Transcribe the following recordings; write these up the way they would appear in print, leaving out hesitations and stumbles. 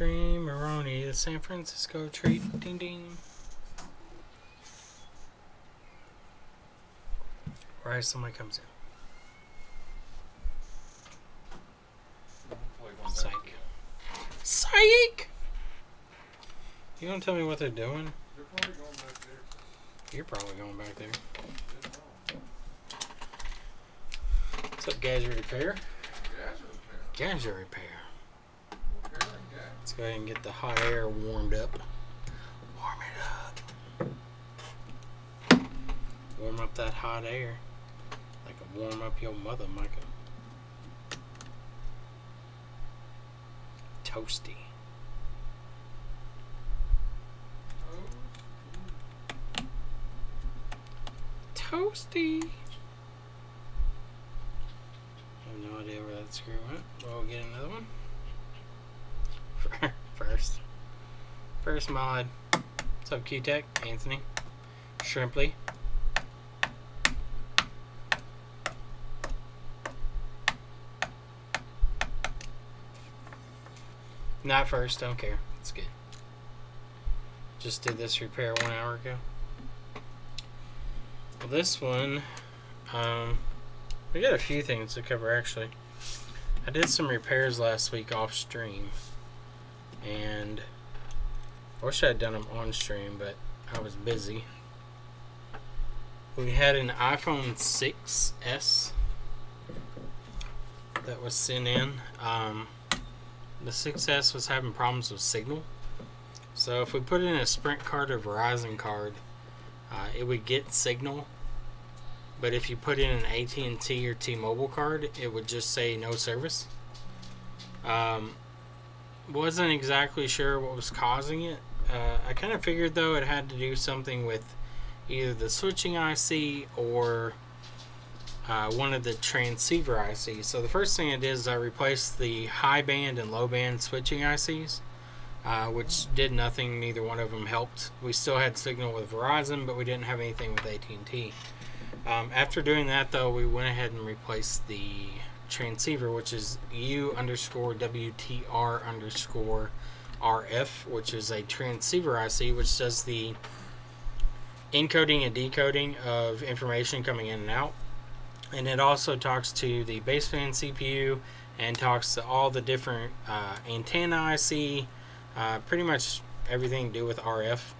Streameroni, the San Francisco treat. Ding ding. Right, somebody comes in. Psych. Psych! You gonna tell me what they're doing? They're probably going back there. You're probably going back there. What's up, Gadget Repair? Gadget Repair. Let's go ahead and get the hot air warmed up. Warm it up. Warm up that hot air. Like a warm up your mother, Micah. Toasty. Toasty. I have no idea where that screw went. We'll get another one. First mod. What's up, Q-Tech? Anthony. Shrimply. Not first, don't care. It's good. Just did this repair 1 hour ago. Well, this one, we got a few things to cover actually. I did some repairs last week off stream, and I wish I had done them on stream, but I was busy. We had an iPhone 6s that was sent in. The 6s was having problems with signal, so if we put in a Sprint card or Verizon card, it would get signal, but if you put in an AT&T or T-Mobile card, it would just say no service. Wasn't exactly sure what was causing it. I kind of figured though it had to do something with either the switching IC or one of the transceiver ICs. So the first thing I did is I replaced the high band and low band switching ICs, which did nothing. Neither one of them helped. We still had signal with Verizon, but we didn't have anything with AT&T. After doing that though, we went ahead and replaced the transceiver, which is U_WTR_RF, which is a transceiver IC which does the encoding and decoding of information coming in and out. And it also talks to the baseband CPU and talks to all the different antenna IC, pretty much everything to do with RF.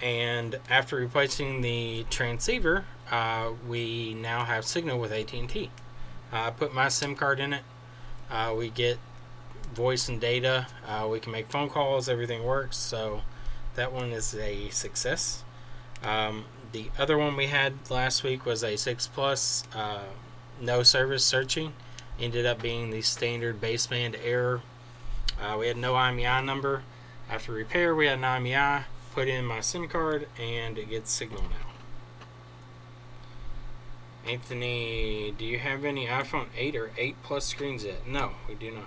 And after replacing the transceiver, we now have signal with AT&T. I put my SIM card in it. We get voice and data. We can make phone calls. Everything works. So that one is a success. The other one we had last week was a 6 Plus, no service searching. Ended up being the standard baseband error. We had no IMEI number. After repair, we had an IMEI. Put in my SIM card and it gets signal now. Anthony, do you have any iPhone 8 or 8 Plus screens yet? No, we do not.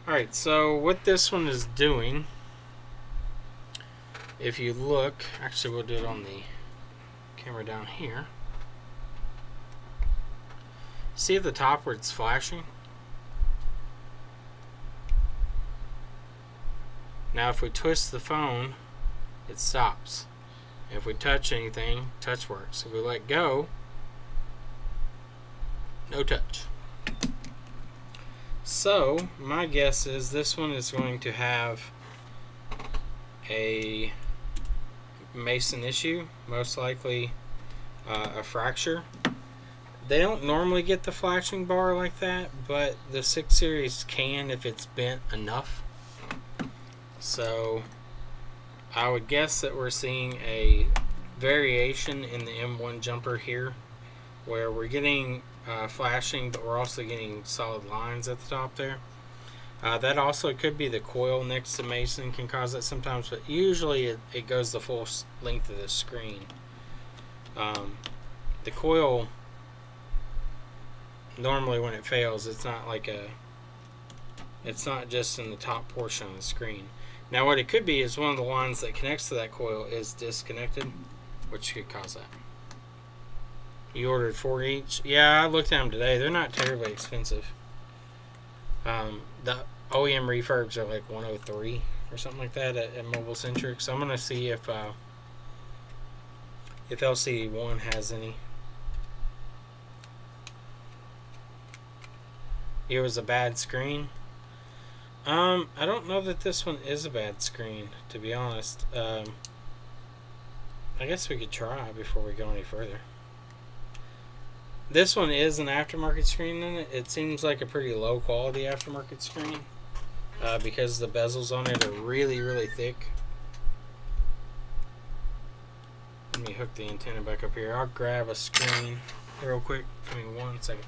Alright, so what this one is doing, if you look, actually we'll do it on the camera down here. See at the top where it's flashing? Now if we twist the phone, it stops. If we touch anything, touch works. If we let go, no touch. So my guess is this one is going to have a Mason issue, most likely a fracture. They don't normally get the flashing bar like that, but the 6 series can if it's bent enough. So I would guess that we're seeing a variation in the M1 jumper here, where we're getting flashing, but we're also getting solid lines at the top there. That also could be the coil next to Mason can cause that sometimes, but usually it goes the full length of the screen. The coil, normally when it fails, it's not like it's not just in the top portion of the screen. Now what it could be is one of the lines that connects to that coil is disconnected, which could cause that. You ordered 4 each? Yeah, I looked at them today. They're not terribly expensive. The OEM refurbs are like 103 or something like that at Mobile Centric. So I'm gonna see if LCD1 has any. It was a bad screen. I don't know that this one is a bad screen, to be honest. I guess we could try before we go any further. This one is an aftermarket screen, and it seems like a pretty low quality aftermarket screen because the bezels on it are really, really thick. Let me hook the antenna back up here. I'll grab a screen real quick. Give me 1 second.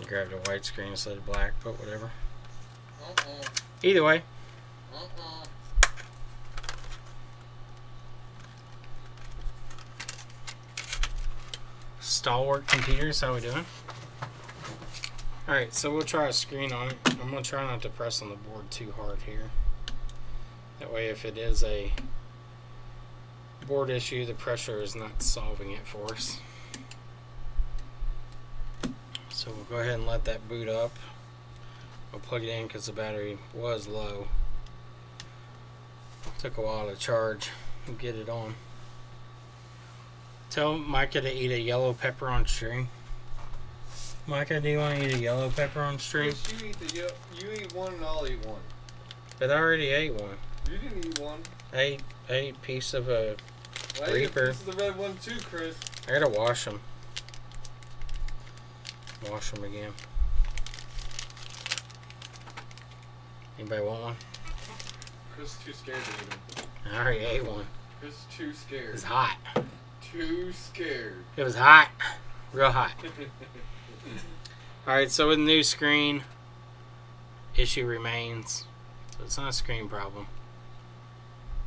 Grabbed a white screen instead of black, but whatever. Either way. Stalwart computers, how we doing? Alright, so we'll try a screen on it. I'm going to try not to press on the board too hard here. That way if it is a board issue, the pressure is not solving it for us. So we'll go ahead and let that boot up. I'll plug it in because the battery was low. Took a while to charge and get it on. Tell Micah to eat a yellow pepper on stream. Micah, do you want to eat a yellow pepper on stream? Yes, you eat one and I'll eat one. But I already ate one. You didn't eat one. I ate a piece of a I Reaper. ate a piece of the red one too, Chris. I gotta wash them. Wash them again. Anybody want one? Chris is too scared to eat them. I already ate one. Chris is too scared. It was hot. Too scared. It was hot. Real hot. Alright, so with the new screen, issue remains. So it's not a screen problem.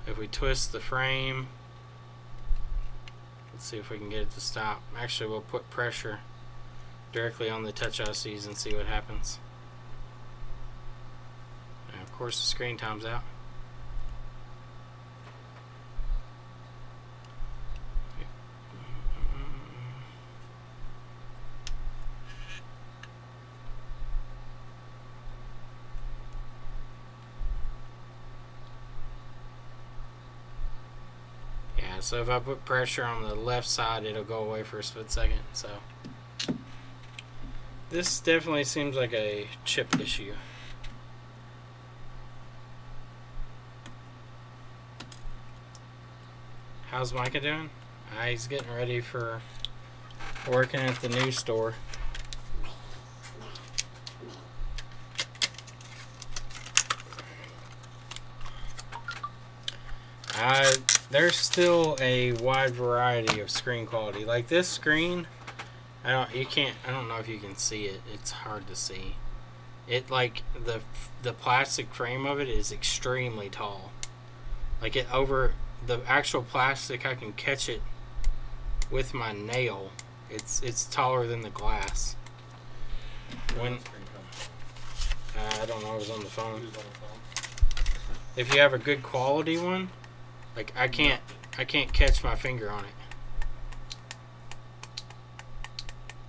If we twist the frame, let's see if we can get it to stop. Actually, we'll put pressure directly on the touch ICs and see what happens. And of course the screen times out. Yeah, so if I put pressure on the left side, it'll go away for a split second. So this definitely seems like a chip issue. How's Micah doing? He's getting ready for working at the new store. There's still a wide variety of screen quality. Like this screen, I don't know if you can see it. It's hard to see. It, like, the plastic frame of it is extremely tall. Like, it over the actual plastic, I can catch it with my nail. It's taller than the glass. When I don't know, I was on the phone. If you have a good quality one, like I can't catch my finger on it.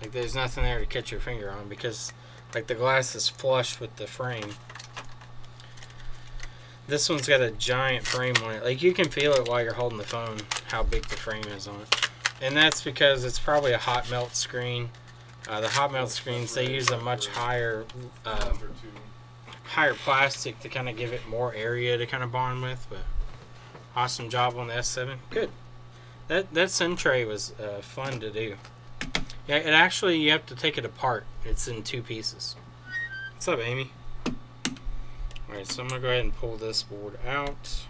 Like there's nothing there to catch your finger on because like the glass is flush with the frame. This one's got a giant frame on it. Like you can feel it while you're holding the phone, how big the frame is on it. And that's because it's probably a hot melt screen. The hot melt screens, they use a much higher plastic to kind of give it more area to kind of bond with. But awesome job on the S7. Good. That sun tray was fun to do. Yeah, it actually, you have to take it apart. It's in 2 pieces. What's up, Amy? Alright, so I'm going to go ahead and pull this board out.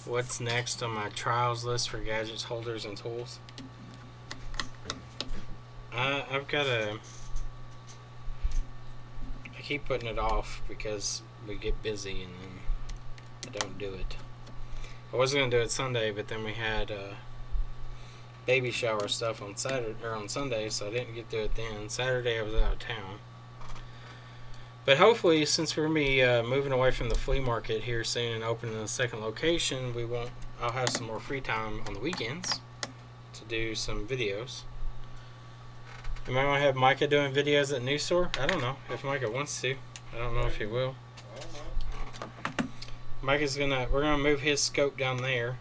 what's next on my trials list for gadgets, holders, and tools. I've got a... I keep putting it off because we get busy and then I don't do it. I was going to do it Sunday, but then we had baby shower stuff on Saturday or on Sunday, so I didn't get to do it then. Saturday I was out of town. But hopefully, since we're going to be moving away from the flea market here soon and opening a second location, I'll have some more free time on the weekends to do some videos. We might want to have Micah doing videos at the new store. I don't know if Micah wants to. I don't know if he will. Micah's we're gonna move his scope down there.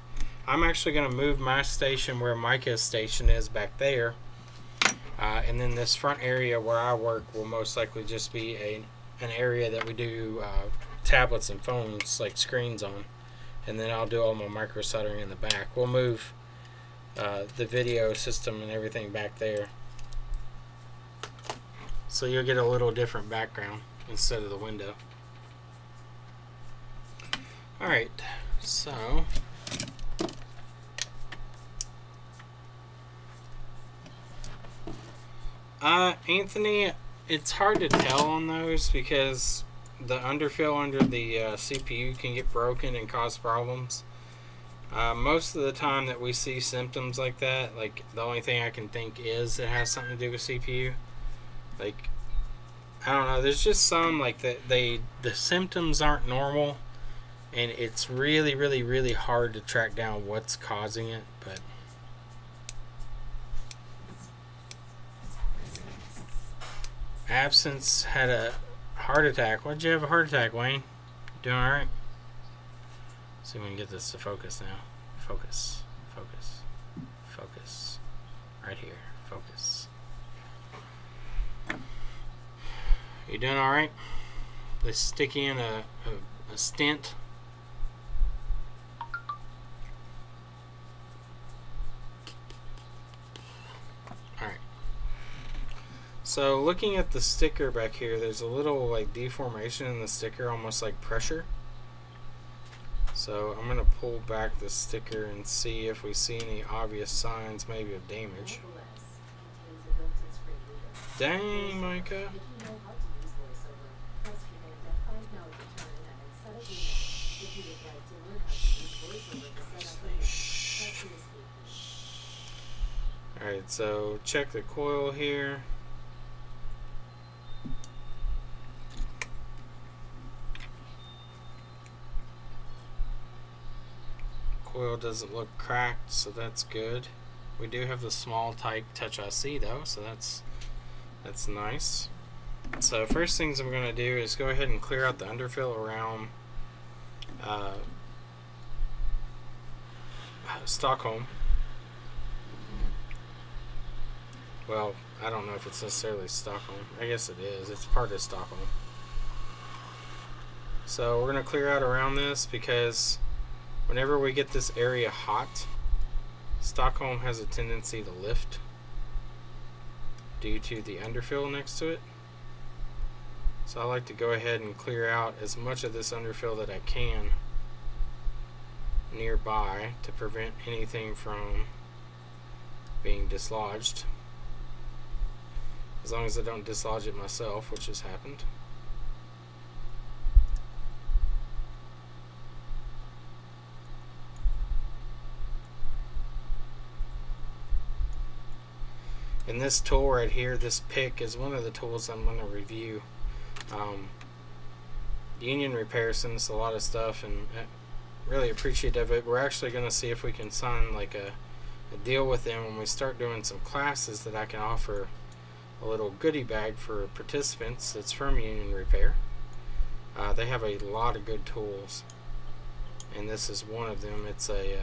I'm actually gonna move my station where Micah's station is back there. And then this front area where I work will most likely just be an area that we do tablets and phones, like screens on. And then I'll do all my micro soldering in the back. We'll move the video system and everything back there. So you'll get a little different background instead of the window. Alright, so Anthony, it's hard to tell on those because the underfill under the CPU can get broken and cause problems. Most of the time that we see symptoms like that, like the only thing I can think is it has something to do with CPU. Like, I don't know, there's just some like that the symptoms aren't normal and it's really, really, really hard to track down what's causing it. But Absence had a heart attack. Why'd you have a heart attack, Wayne? Doing alright? See if we can get this to focus now. Focus, focus, focus. Right here, focus. You doing alright? They stick in a stent. Alright. So looking at the sticker back here, there's a little like deformation in the sticker, almost like pressure. So I'm going to pull back the sticker and see if we see any obvious signs maybe of damage. Dang, Micah. Alright, so check the coil here. Coil doesn't look cracked, so that's good. We do have the small type touch IC though, so that's nice. So first things I'm going to do is go ahead and clear out the underfill around Stockholm. Well, I don't know if it's necessarily Stockholm. I guess it is. It's part of Stockholm. So we're going to clear out around this because whenever we get this area hot, Stockholm has a tendency to lift due to the underfill next to it. So I like to go ahead and clear out as much of this underfill that I can nearby to prevent anything from being dislodged. As long as I don't dislodge it myself, which has happened. And this tool right here, this pick, is one of the tools I'm going to review. Union Repair sends us a lot of stuff and really appreciative of it. We're actually going to see if we can sign like a deal with them when we start doing some classes that I can offer a little goodie bag for participants that's from Union Repair. They have a lot of good tools and this is one of them. It's a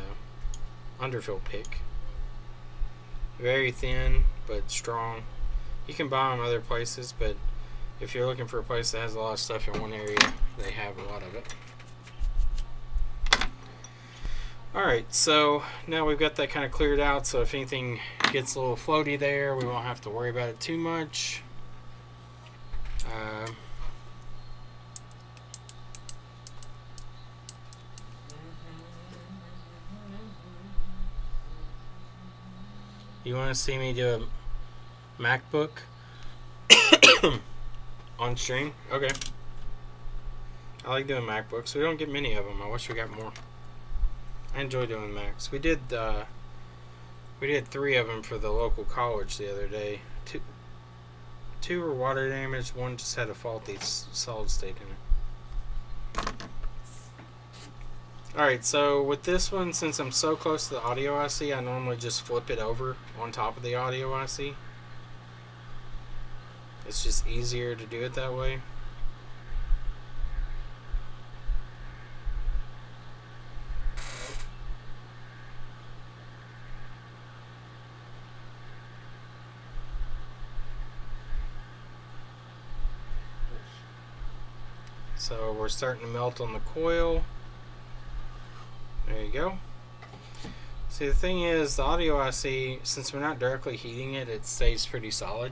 underfill pick. Very thin but strong. You can buy them other places, but if you're looking for a place that has a lot of stuff in one area, they have a lot of it. Alright, so now we've got that kind of cleared out, so if anything gets a little floaty there, we won't have to worry about it too much. You want to see me do a MacBook on stream? Okay. I like doing MacBooks. We don't get many of them. I wish we got more. I enjoy doing Macs. We did 3 of them for the local college the other day. Two were water damaged. One just had a faulty solid state in it. Alright, so with this one, since I'm so close to the audio IC, I normally just flip it over on top of the audio IC. It's just easier to do it that way. So we're starting to melt on the coil. There you go. See, the thing is, the audio IC, since we're not directly heating it, it stays pretty solid.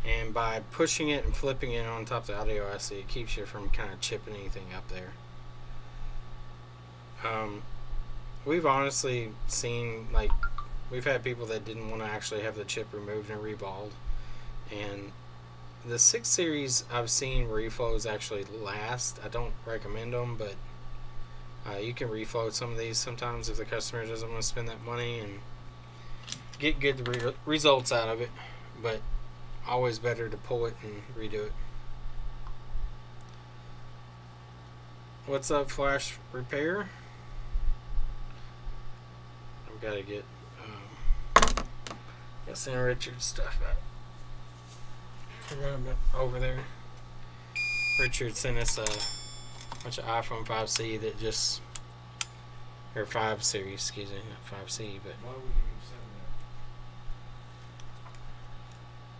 And by pushing it and flipping it on top of the audio IC, it keeps you from kind of chipping anything up there. We've honestly seen, like, we've had people that didn't want to actually have the chip removed and reballed. And the 6 series I've seen reflows actually last. I don't recommend them, but you can reflow some of these sometimes if the customer doesn't want to spend that money and get good results out of it. But always better to pull it and redo it. What's up, Flash Repair? I've got to get Sam Richard's stuff out. Forgot about over there. Richard sent us a bunch of iPhone 5C that just, or 5 series, excuse me, not 5C, but Why would you send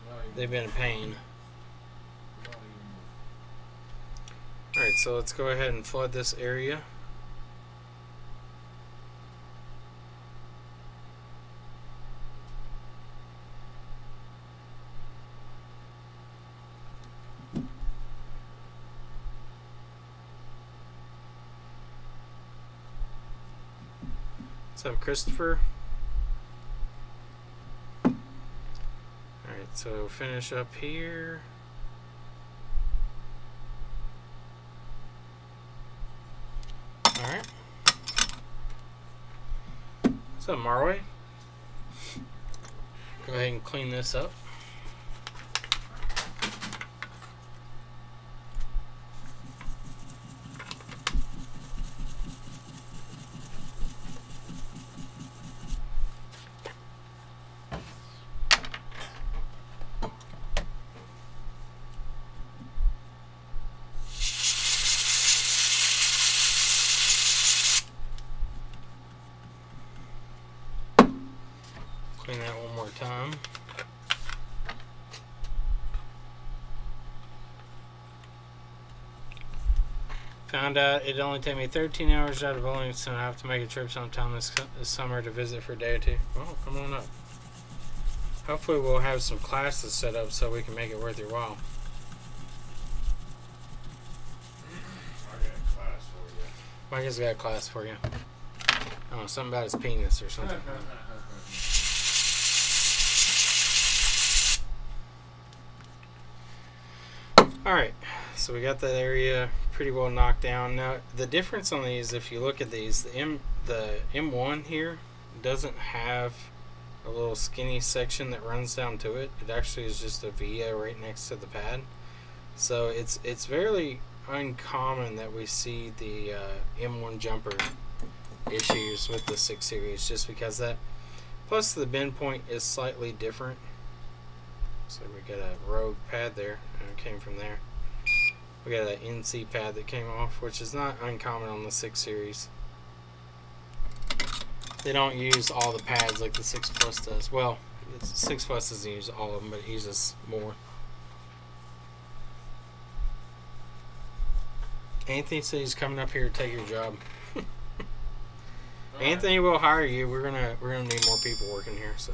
that? they've been a pain. Alright, so let's go ahead and flood this area. What's up, Christopher? Alright, so finish up here. Alright. What's up, Marway? Go ahead and clean this up. Clean that one more time. Found out it only take me 13 hours out of bowling, so I have to make a trip sometime this summer to visit for a day or two. Well, come on up. Hopefully we'll have some classes set up so we can make it worth your while. I got a class for you. Mike has got a class for you. I don't know, something about his penis or something. Alright, so we got that area pretty well knocked down. Now, the difference on these, if you look at these, the M1 here doesn't have a little skinny section that runs down to it. It actually is just a via right next to the pad. So it's very uncommon that we see the M1 jumper issues with the 6 series, just because that. Plus the bend point is slightly different. So we got a rogue pad there, and it came from there. We got an NC pad that came off, which is not uncommon on the 6 series. They don't use all the pads like the 6 Plus does. Well, the 6 Plus doesn't use all of them, but it uses more. Anthony said he's coming up here to take your job. Anthony will hire you. We're gonna need more people working here, so.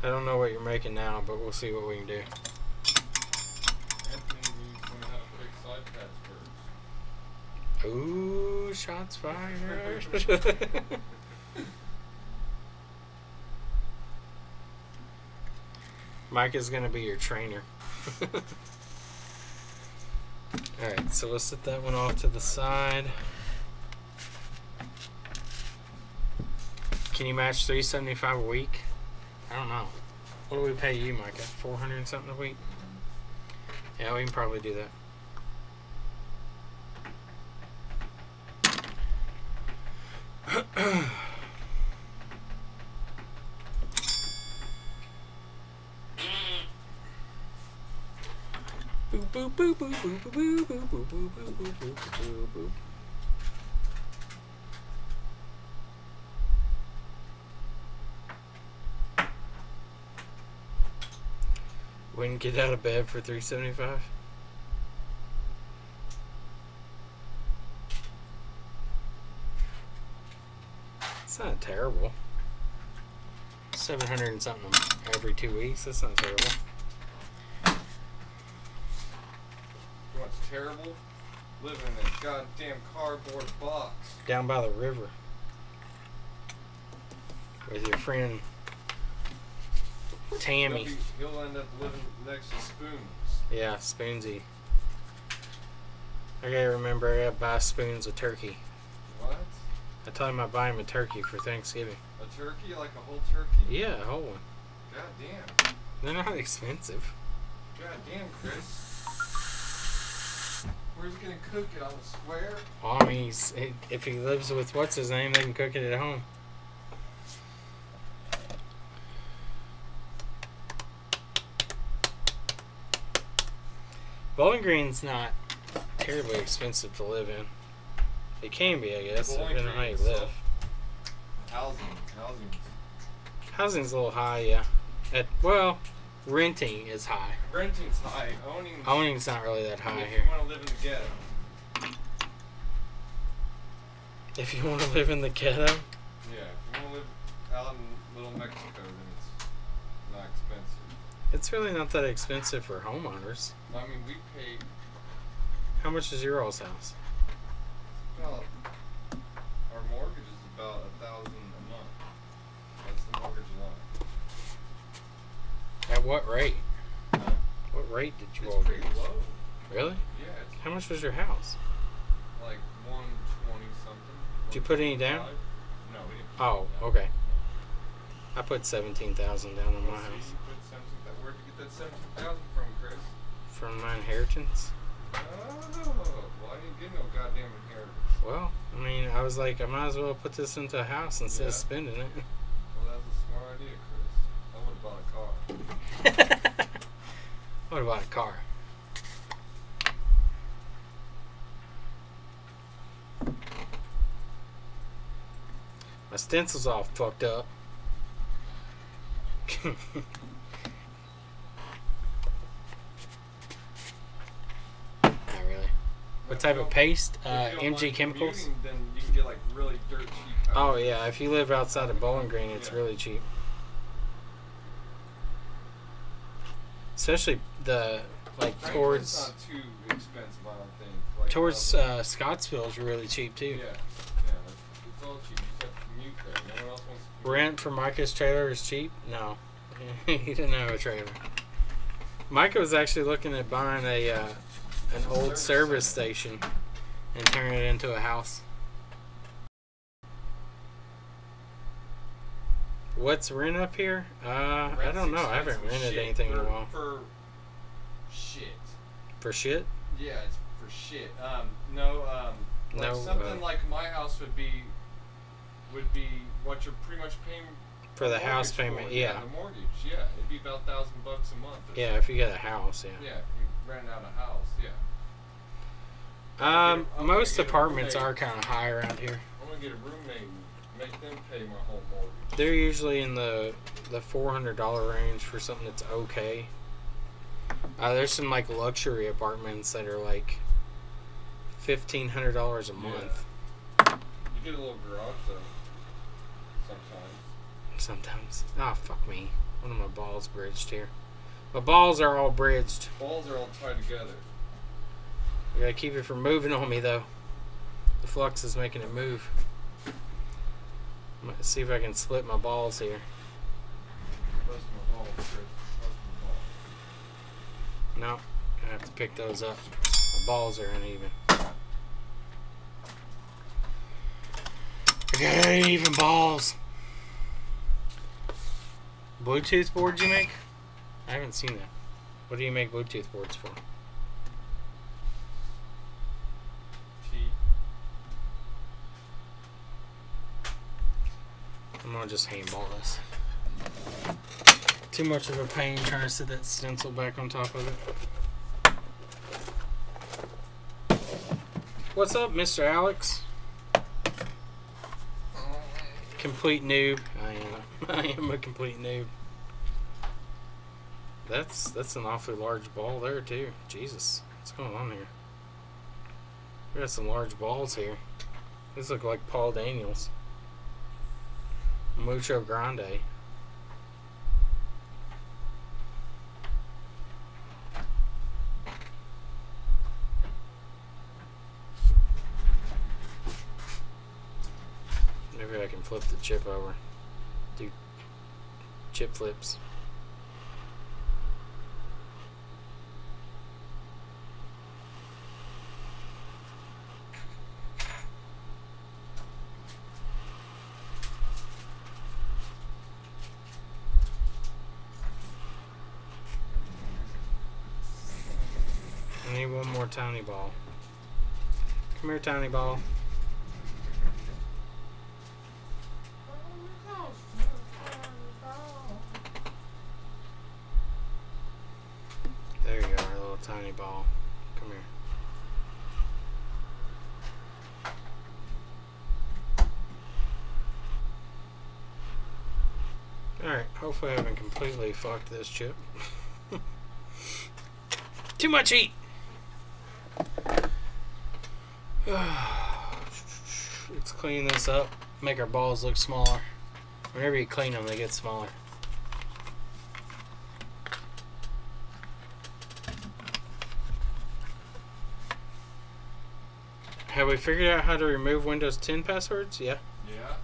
I don't know what you're making now, but we'll see what we can do. Anthony needs to learn how to fix side pads first. Ooh, shots fired. Mike is gonna be your trainer. Alright, so let's set that one off to the side. Can you match $375 a week? I don't know. What do we pay you, Micah? 400 and something a week? Yeah, we can probably do that. Boop boop boop boop boop boop boop boop boop boop boop boop boop boop. Wouldn't get out of bed for $375. It's not terrible. 700 and something every 2 weeks. That's not terrible. You know what's terrible? Living in a goddamn cardboard box. Down by the river with your friend Tammy. He'll end up living next to Spoons. Yeah, Spoonsy. I gotta remember I gotta buy Spoons a turkey. What? I told him I'd buy him a turkey for Thanksgiving. A turkey? Like a whole turkey? Yeah, a whole one. God damn. They're not expensive. God damn, Chris. Where's he gonna cook it? On the square? Well, I mean, if he lives with what's his name, they can cook it at home. Bowling Green's not terribly expensive to live in. It can be, I guess, depending on how you live. Housing. Housing's a little high, yeah. Well, renting is high. Renting's high. Owning's not really that high if here. you want to live in the ghetto. If you want to live in the ghetto? Yeah, if you want to live out in Little Mexico, then it's not expensive. It's really not that expensive for homeowners. I mean, we pay How much is your all's house? about, our mortgage is about $1,000 a month. That's the mortgage alone. At what rate? Huh? What rate did you It's all pretty get? low. Really? Yeah, it's How much was your house? like 120 something. Did you put any down? 125. No, we didn't. Oh, put okay. I put 17,000 down on my house. You put 17,000. Where'd you get that 17,000 from, Chris? From my inheritance. Oh, well, I didn't get no goddamn inheritance. Well, I mean, I was like, I might as well put this into a house instead of Yeah. spending it. Well, that's a smart idea, Chris. I would have bought a car. What about a car? My stencil's all fucked up. Not really. What type of paste? If you don't MG mind Chemicals? commuting, then you can get like really dirt cheap. Oh houses. yeah, if you live outside of Bowling Green, it's Yeah. really cheap. Especially the like Franklin's towards not too expensive, I don't think. Like, towards Scottsville is really cheap too. Yeah, it's all cheap. You just have to commute there. No one else wants to commute. Rent for Micah's trailer is cheap? No. He didn't have a trailer. Micah was actually looking at buying an old service station and turning it into a house. What's rent up here? I don't know. I haven't rented anything in a while. For shit. For shit? Yeah, it's for shit. No, something like my house would be what you're pretty much paying For the a house mortgage payment, for. yeah. The mortgage, yeah. It'd be about $1,000 a month. Or Yeah, something. if you get a house, yeah. Yeah, if you rent out a house, yeah. I'm gonna Most get a apartments roommate. are kind of high around here. I'm gonna get a roommate and make them pay my whole mortgage. They're usually in the $400 range for something that's okay. There's some like luxury apartments that are like $1,500 a month. You get a little garage though. Sometimes. Ah, fuck me. One of my balls bridged here. My balls are all bridged. Balls are all tied together. I gotta keep it from moving on me though. The flux is making it move. I'm gonna see if I can split my balls here. Bust my balls, Chris. Bust my balls. No, gonna have to pick those up. The balls are uneven. I got uneven balls. Bluetooth boards you make? I haven't seen that. What do you make Bluetooth boards for? I'm gonna just handball this. Too much of a pain trying to sit that stencil back on top of it. What's up, Mr. Alex? Complete noob. I am a complete noob. That's an awfully large ball there too. Jesus, what's going on here? We got some large balls here. These look like Paul Daniels. Mucho Grande. Maybe I can flip the chip over. Do chip flips. I need one more tiny ball. Come here, tiny ball. There you go, our little tiny ball. Come here. Alright, hopefully I haven't completely fucked this chip. Too much heat! Let's clean this up, make our balls look smaller. Whenever you clean them, they get smaller. Have we figured out how to remove Windows 10 passwords? Yeah. Yeah.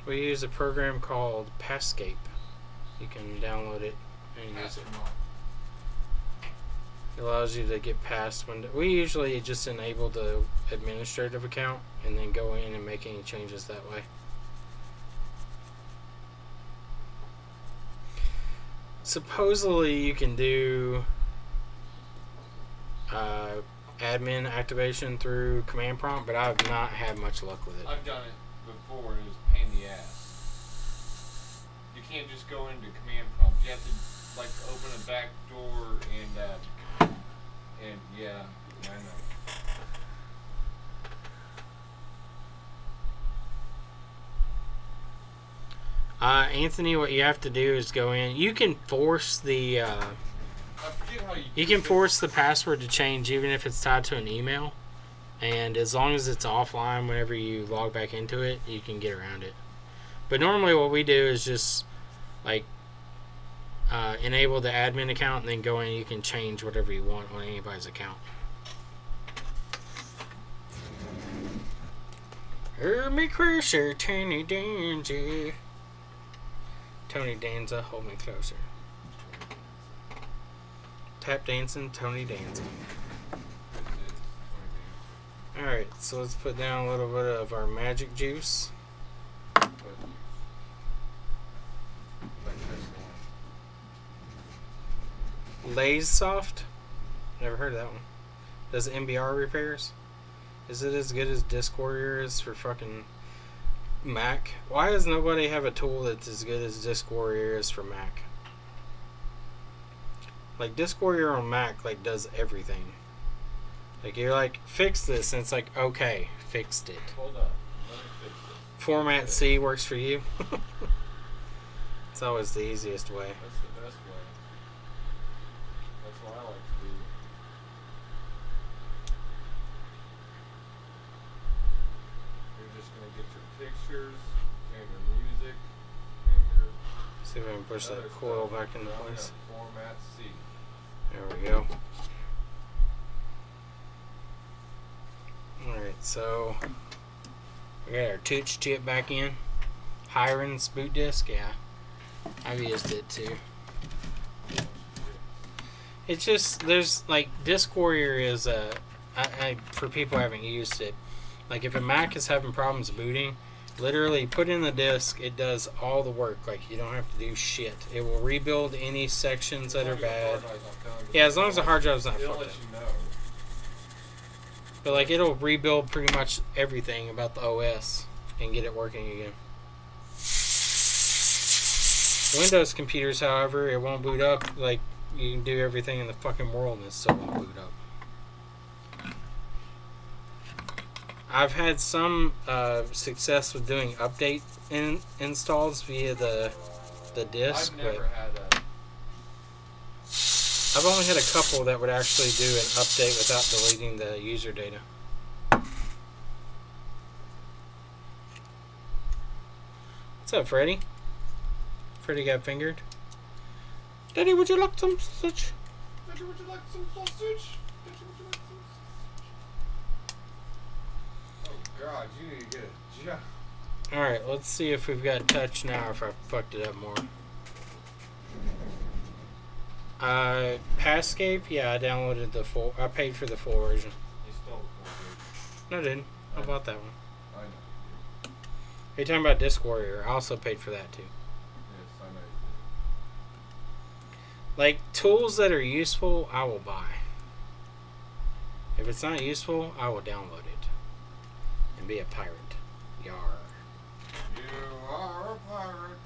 We use a program called Passcape. You can download it and use it. It allows you to get past Windows. We usually just enable the administrative account and then go in and make any changes that way. Supposedly you can do admin activation through command prompt, but I've not had much luck with it. I've done it before and it was a pain in the ass. You can't just go into command prompt. You have to like open a back door and yeah, I know. Anthony, what you have to do is go in. You can force the I forget how you can force the password to change even if it's tied to an email, and as long as it's offline whenever you log back into it, you can get around it. But normally what we do is just like enable the admin account and then go in and you can change whatever you want on anybody's account. Me closer, Tony Danza. Tony Danza, hold me closer. Tap dancing, Tony Danza. Alright, so let's put down a little bit of our magic juice. Lay's Soft? Never heard of that one. Does MBR repairs? Is it as good as Disk Warrior is for fucking Mac? Why does nobody have a tool that's as good as Disk Warrior is for Mac? Like, Disk Warrior on Mac, like, does everything. Like, you're like, fix this, and it's like, okay, fixed it. Hold up. Let me fix it. Format C works for you? It's always the easiest way. That's the best way. That's what I like to do. You're just going to get your pictures and your music and your... See if I can push that coil back into place. Format C. There we go. Alright, so we got our Tooch chip back in. Hiron's boot disk, yeah. I've used it too. It's just, there's like, Disk Warrior is for people who haven't used it, like if a Mac is having problems booting, literally put in the disk, it does all the work. Like, you don't have to do shit. It will rebuild any sections that are bad. Yeah, as long as the hard drive's not fucked up. But like, it'll rebuild pretty much everything about the OS and get it working again. Windows computers, however, it won't boot up. Like, you can do everything in the fucking world and it still won't boot up. I've had some success with doing update installs via the disk. I've never had that. I've only had a couple that would actually do an update without deleting the user data. What's up, Freddy? Freddy got fingered. Daddy, would you like some sausage? Daddy, would you like some sausage? Daddy, would you like some sausage? Oh God, you need to get a job. Alright, let's see if we've got touch now or if I fucked it up more. Passcape, yeah, I downloaded the full, I paid for the full version. You stole the full version. No, I didn't. I bought that one. I know. Are you talking about Disk Warrior? I also paid for that too. Yes, I know you Like, tools that are useful, I will buy. If it's not useful, I will download it. And be a pirate. Yar. did. You are a pirate.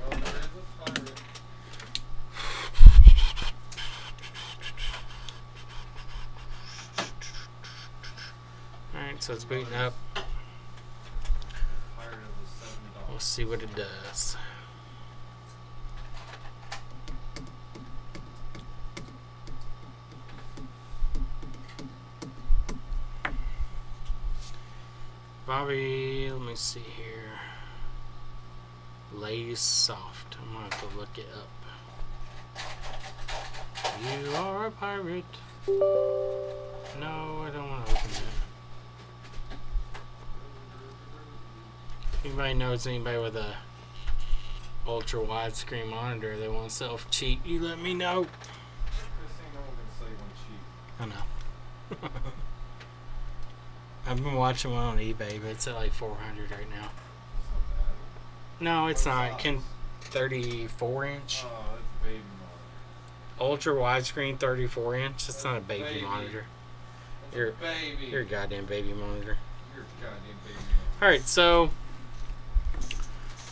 Well, there is a pirate. Alright, so it's booting up. Pirate of the $7. We'll see what it does. Bobby, let me see here. Lays soft. I'm gonna have to look it up. You are a pirate. No, I don't want to open that. If anybody knows anybody with a ultra widescreen monitor that wants self cheap, you let me know. This ain't no one gonna say one cheap. I know. I've been watching one on eBay, but it's at like 400 right now. That's not bad. No, it's What not. size? Can 34 inch? Oh, that's baby monitor. Ultra widescreen 34 inch. That's not a baby, Baby. monitor. That's You're- a baby. You're a goddamn baby monitor. You're a goddamn baby monitor. Alright, so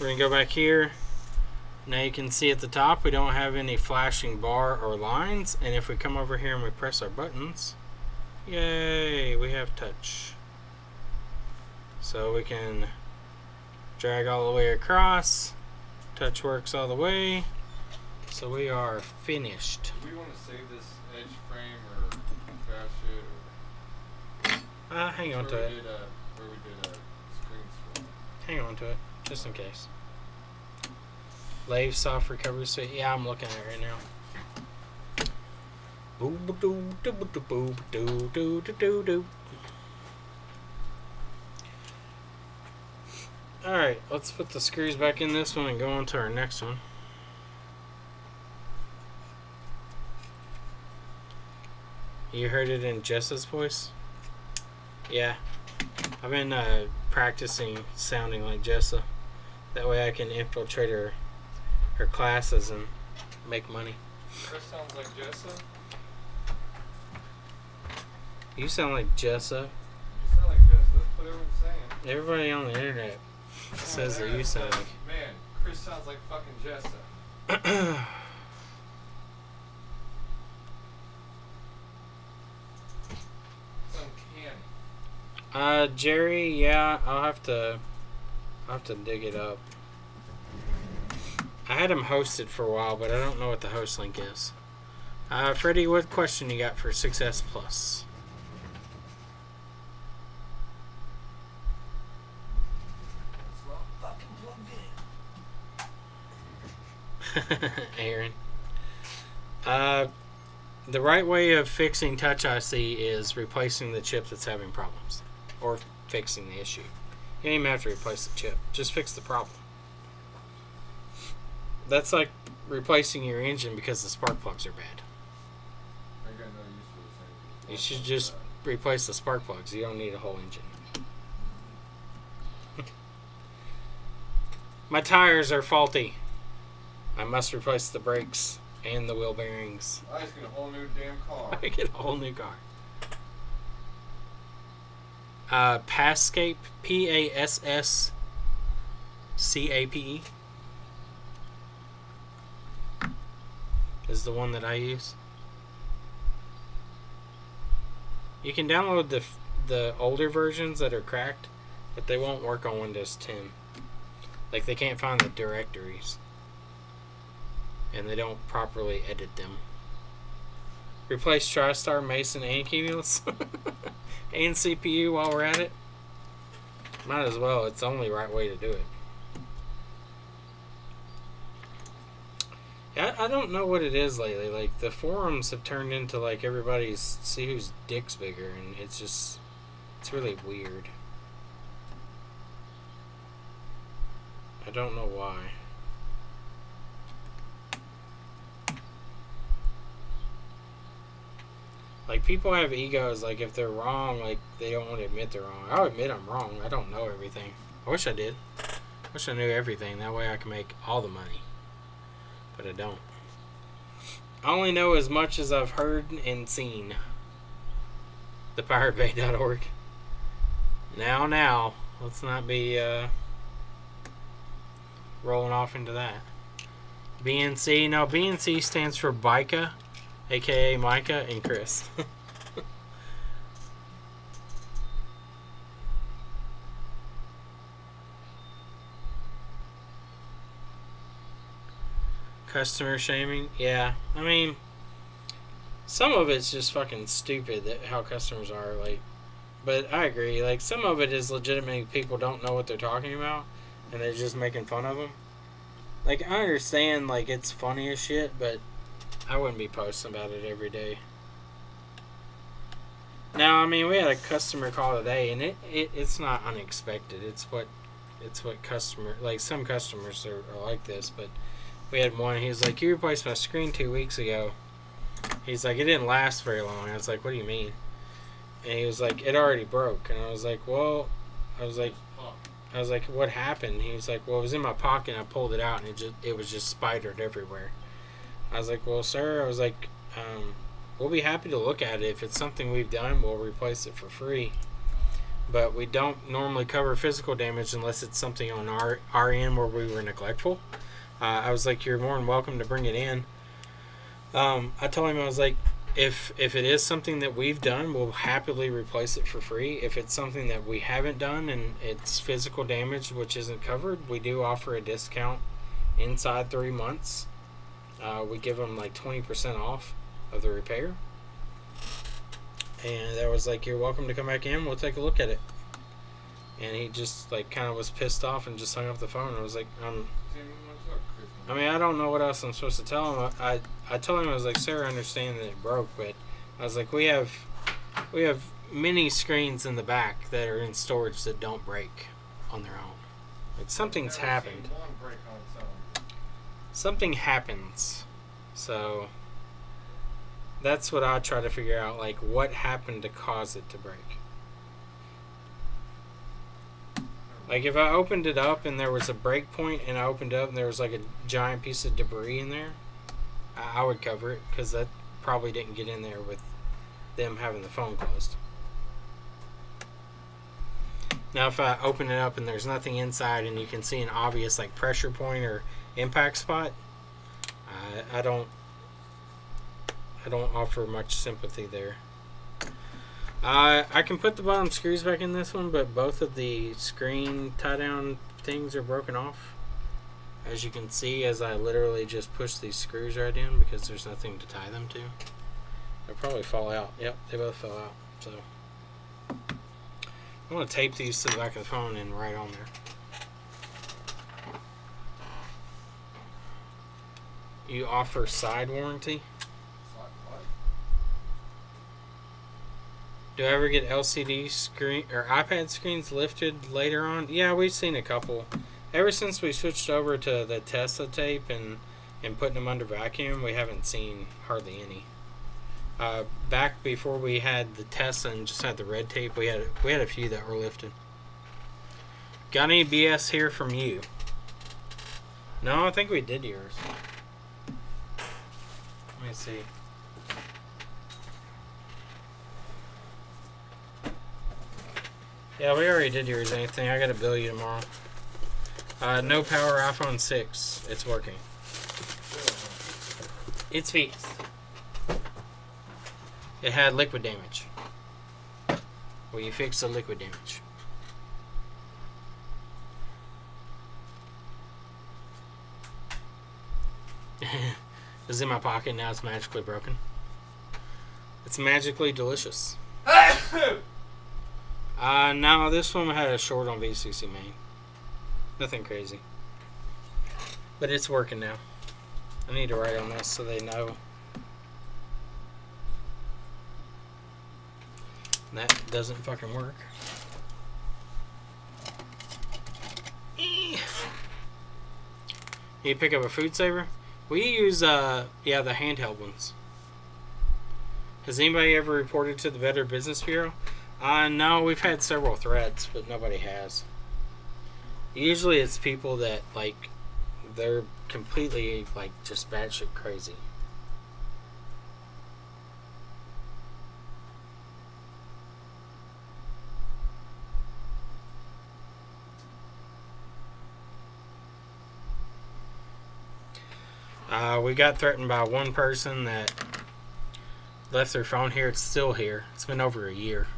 we're going to go back here. Now you can see at the top we don't have any flashing bar or lines. And if we come over here and we press our buttons, yay, we have touch. So we can drag all the way across. Touch works all the way. So we are finished. Do we want to save this edge frame or crash it? Hang on to Where it. we did a screen swap. Hang on to it, just in case. Lave soft recovery suite. Yeah, I'm looking at it right now. Boo ba doo doo ba doo boo ba doo doo doo doo doo. Alright, let's put the screws back in this one and go on to our next one. You heard it in Jessa's voice? Yeah. I've been practicing sounding like Jessa. That way I can infiltrate her classes and make money. Chris sounds like Jessa. You sound like Jessa. You sound like Jessa. That's what everyone's saying. Everybody on the internet says that you sound like. Man, Chris sounds like fucking Jessa. It's uncanny. Jerry, yeah, I'll have to dig it up. I had him hosted for a while, but I don't know what the host link is. Freddie, what question you got for 6S Plus? It's not fucking plugged in. Aaron. The right way of fixing Touch IC is replacing the chip that's having problems, or fixing the issue. You don't even have to replace the chip. Just fix the problem. That's like replacing your engine because the spark plugs are bad. I got no use for the same. You should just replace the spark plugs. You don't need a whole engine. My tires are faulty. I must replace the brakes and the wheel bearings. I just get a whole new damn car. I get a whole new car. Passcape, Passcape is the one that I use. You can download the older versions that are cracked, but they won't work on Windows 10. Like, they can't find the directories, and they don't properly edit them. Replace TriStar, Mason, and Cumulus and CPU while we're at it. Might as well. It's the only right way to do it. I don't know what it is lately. Like, the forums have turned into like everybody's see whose dick's bigger, and it's really weird. I don't know why. Like, people have egos. Like, if they're wrong, like, they don't want to admit they're wrong. I'll admit I'm wrong. I don't know everything. I wish I did. I wish I knew everything. That way I can make all the money. But I don't. I only know as much as I've heard and seen. ThePirateBay.org. Now. Let's not be, rolling off into that. BNC. No, BNC stands for Bika, aka Micah and Chris. Customer shaming. Yeah, I mean, some of it's just fucking stupid that how customers are, like, but I agree, like, some of it is legitimately people don't know what they're talking about and they're just making fun of them. Like, I understand, like, it's funny as shit, but I wouldn't be posting about it every day. Now, I mean, we had a customer call today, and it's not unexpected. It's what like, some customers are like this, but we had one. He was like, "You replaced my screen 2 weeks ago." He's like, "It didn't last very long." I was like, "What do you mean?" And he was like, "It already broke." And I was like, "Well," I was like, "What happened?" He was like, "Well, it was in my pocket and I pulled it out and it was just spidered everywhere." I was like, "Well, sir," I was like, "We'll be happy to look at it. If it's something we've done, we'll replace it for free. But we don't normally cover physical damage unless it's something on our end where we were neglectful." I was like, "You're more than welcome to bring it in." I told him, I was like, if it is something that we've done, we'll happily replace it for free. If it's something that we haven't done and it's physical damage which isn't covered, we do offer a discount inside 3 months. We give them like 20% off of the repair. And I was like, "You're welcome to come back in. We'll take a look at it." And he just like kind of was pissed off and just hung up the phone. I was like, I mean, I don't know what else I'm supposed to tell him. I told him, I was like, "Sir, I understand that it broke, but," I was like, we have many screens in the back that are in storage that don't break on their own. Like, something's happened. Something happens. So that's what I try to figure out, like, what happened to cause it to break. Like, if I opened it up and there was a break point and I opened it up and there was like a giant piece of debris in there, I would cover it, because that probably didn't get in there with them having the phone closed. Now, if I open it up and there's nothing inside and you can see an obvious like pressure point or impact spot, I don't offer much sympathy there. I can put the bottom screws back in this one, but both of the screen tie down things are broken off, as you can see, as I literally just push these screws right in because there's nothing to tie them to. They'll probably fall out. Yep, they both fell out. So I'm going to tape these to the back of the phone and right on there. You offer side warranty? Do I ever get LCD screen or iPad screens lifted later on? Yeah, we've seen a couple. Ever since we switched over to the Tesla tape and putting them under vacuum, we haven't seen hardly any. Back before we had the Tesla and just had the red tape, we had a few that were lifted. Got any BS here from you? No, I think we did yours. Let me see. Yeah, we already did yours, Anthony. I gotta bill you tomorrow. No power iPhone 6. It's working. It's fixed. It had liquid damage. Well, you fixed the liquid damage. It's in my pocket, now it's magically broken. It's magically delicious. No, this one had a short on VCC main. Nothing crazy. But it's working now. I need to write on this so they know. That doesn't fucking work. You pick up a food saver? We use, yeah, the handheld ones. Has anybody ever reported to the Better Business Bureau? No, we've had several threats, but nobody has. Usually it's people that, like, they're completely, like, just batshit crazy. We got threatened by one person that left their phone here. It's still here. It's been over a year.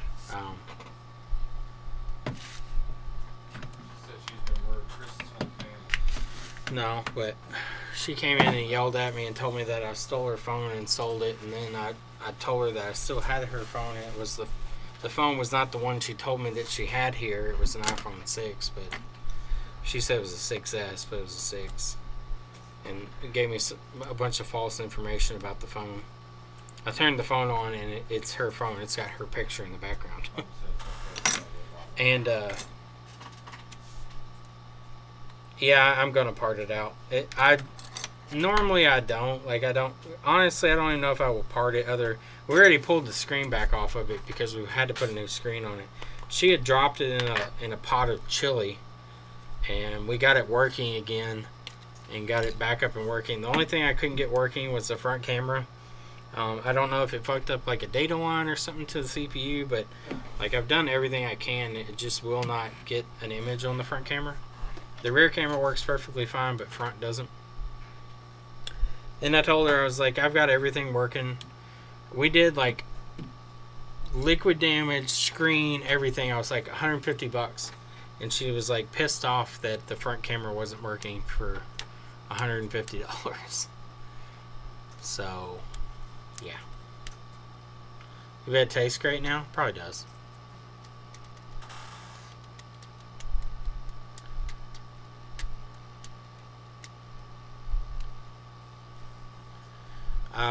No, but she came in and yelled at me and told me that I stole her phone and sold it, and then I told her that I still had her phone, and it was the phone was not the one she told me that she had here. It was an iPhone 6, but she said it was a 6S, but it was a 6. And it gave me a bunch of false information about the phone. I turned the phone on, and it's her phone. It's got her picture in the background. And, yeah, I'm going to part it out. Normally I don't. Like, honestly, I don't even know if I will part it. We already pulled the screen back off of it because we had to put a new screen on it. She had dropped it in a pot of chili, and we got it working again. And got it back up and working. The only thing I couldn't get working was the front camera. I don't know if it fucked up like a data line or something to the CPU, but like I've done everything I can. It just will not get an image on the front camera. The rear camera works perfectly fine, but front doesn't. And I told her, I was like, I've got everything working. We did like liquid damage, screen, everything. I was like $150. And she was like pissed off that the front camera wasn't working for $150. So, yeah. You bet it tastes great now? Probably does.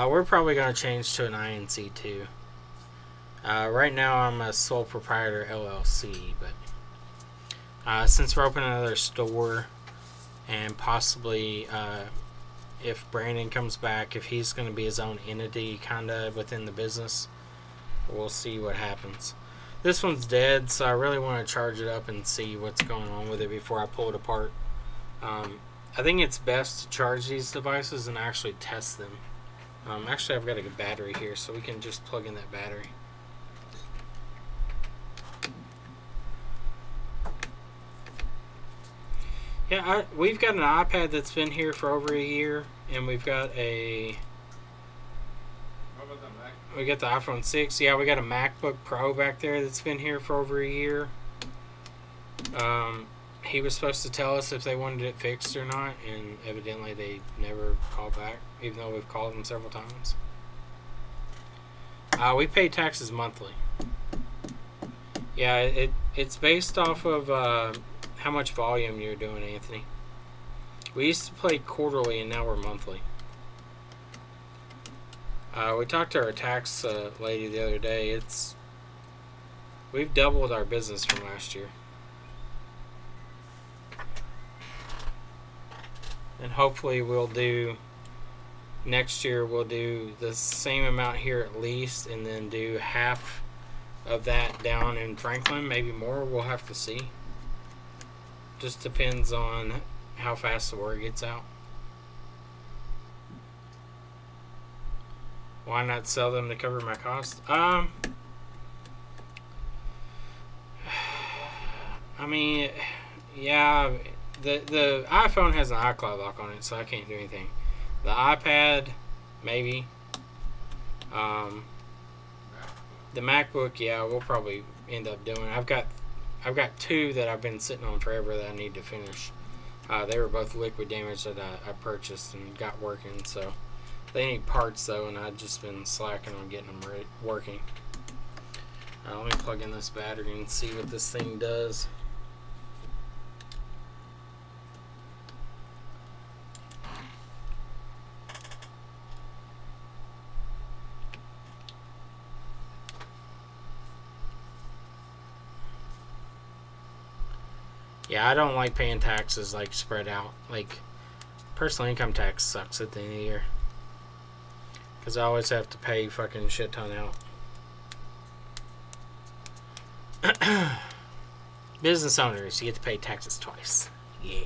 We're probably going to change to an INC too. Right now I'm a sole proprietor LLC, but since we're opening another store, and possibly if Brandon comes back, if he's going to be his own entity kind of within the business, we'll see what happens. This one's dead, so I really want to charge it up and see what's going on with it before I pull it apart. I think it's best to charge these devices and actually test them. Actually, I've got a good battery here, so we can just plug in that battery. Yeah, we've got an iPad that's been here for over a year, and we've got a... What about the Mac? We got the iPhone 6. Yeah, we got a MacBook Pro back there that's been here for over a year. He was supposed to tell us if they wanted it fixed or not, and evidently they never called back, even though we've called them several times. We pay taxes monthly. Yeah, it's based off of how much volume you're doing, Anthony. We used to play quarterly, and now we're monthly. We talked to our tax lady the other day. We've doubled our business from last year. And hopefully next year we'll do the same amount here at least, and then do half of that down in Franklin, maybe more. We'll have to see. Just depends on how fast the word gets out. Why not sell them to cover my cost? I mean, yeah, the iPhone has an iCloud lock on it, so I can't do anything. The iPad, maybe. The MacBook, yeah, we'll probably end up doing. I've got 2 that I've been sitting on forever that I need to finish. They were both liquid damage that I purchased and got working, so they need parts though, and I've just been slacking on getting them working. Let me plug in this battery and see what this thing does. Yeah, I don't like paying taxes like spread out. Like, personal income tax sucks at the end of the year, because I always have to pay fucking shit ton out. Business owners, you get to pay taxes twice. Yeah.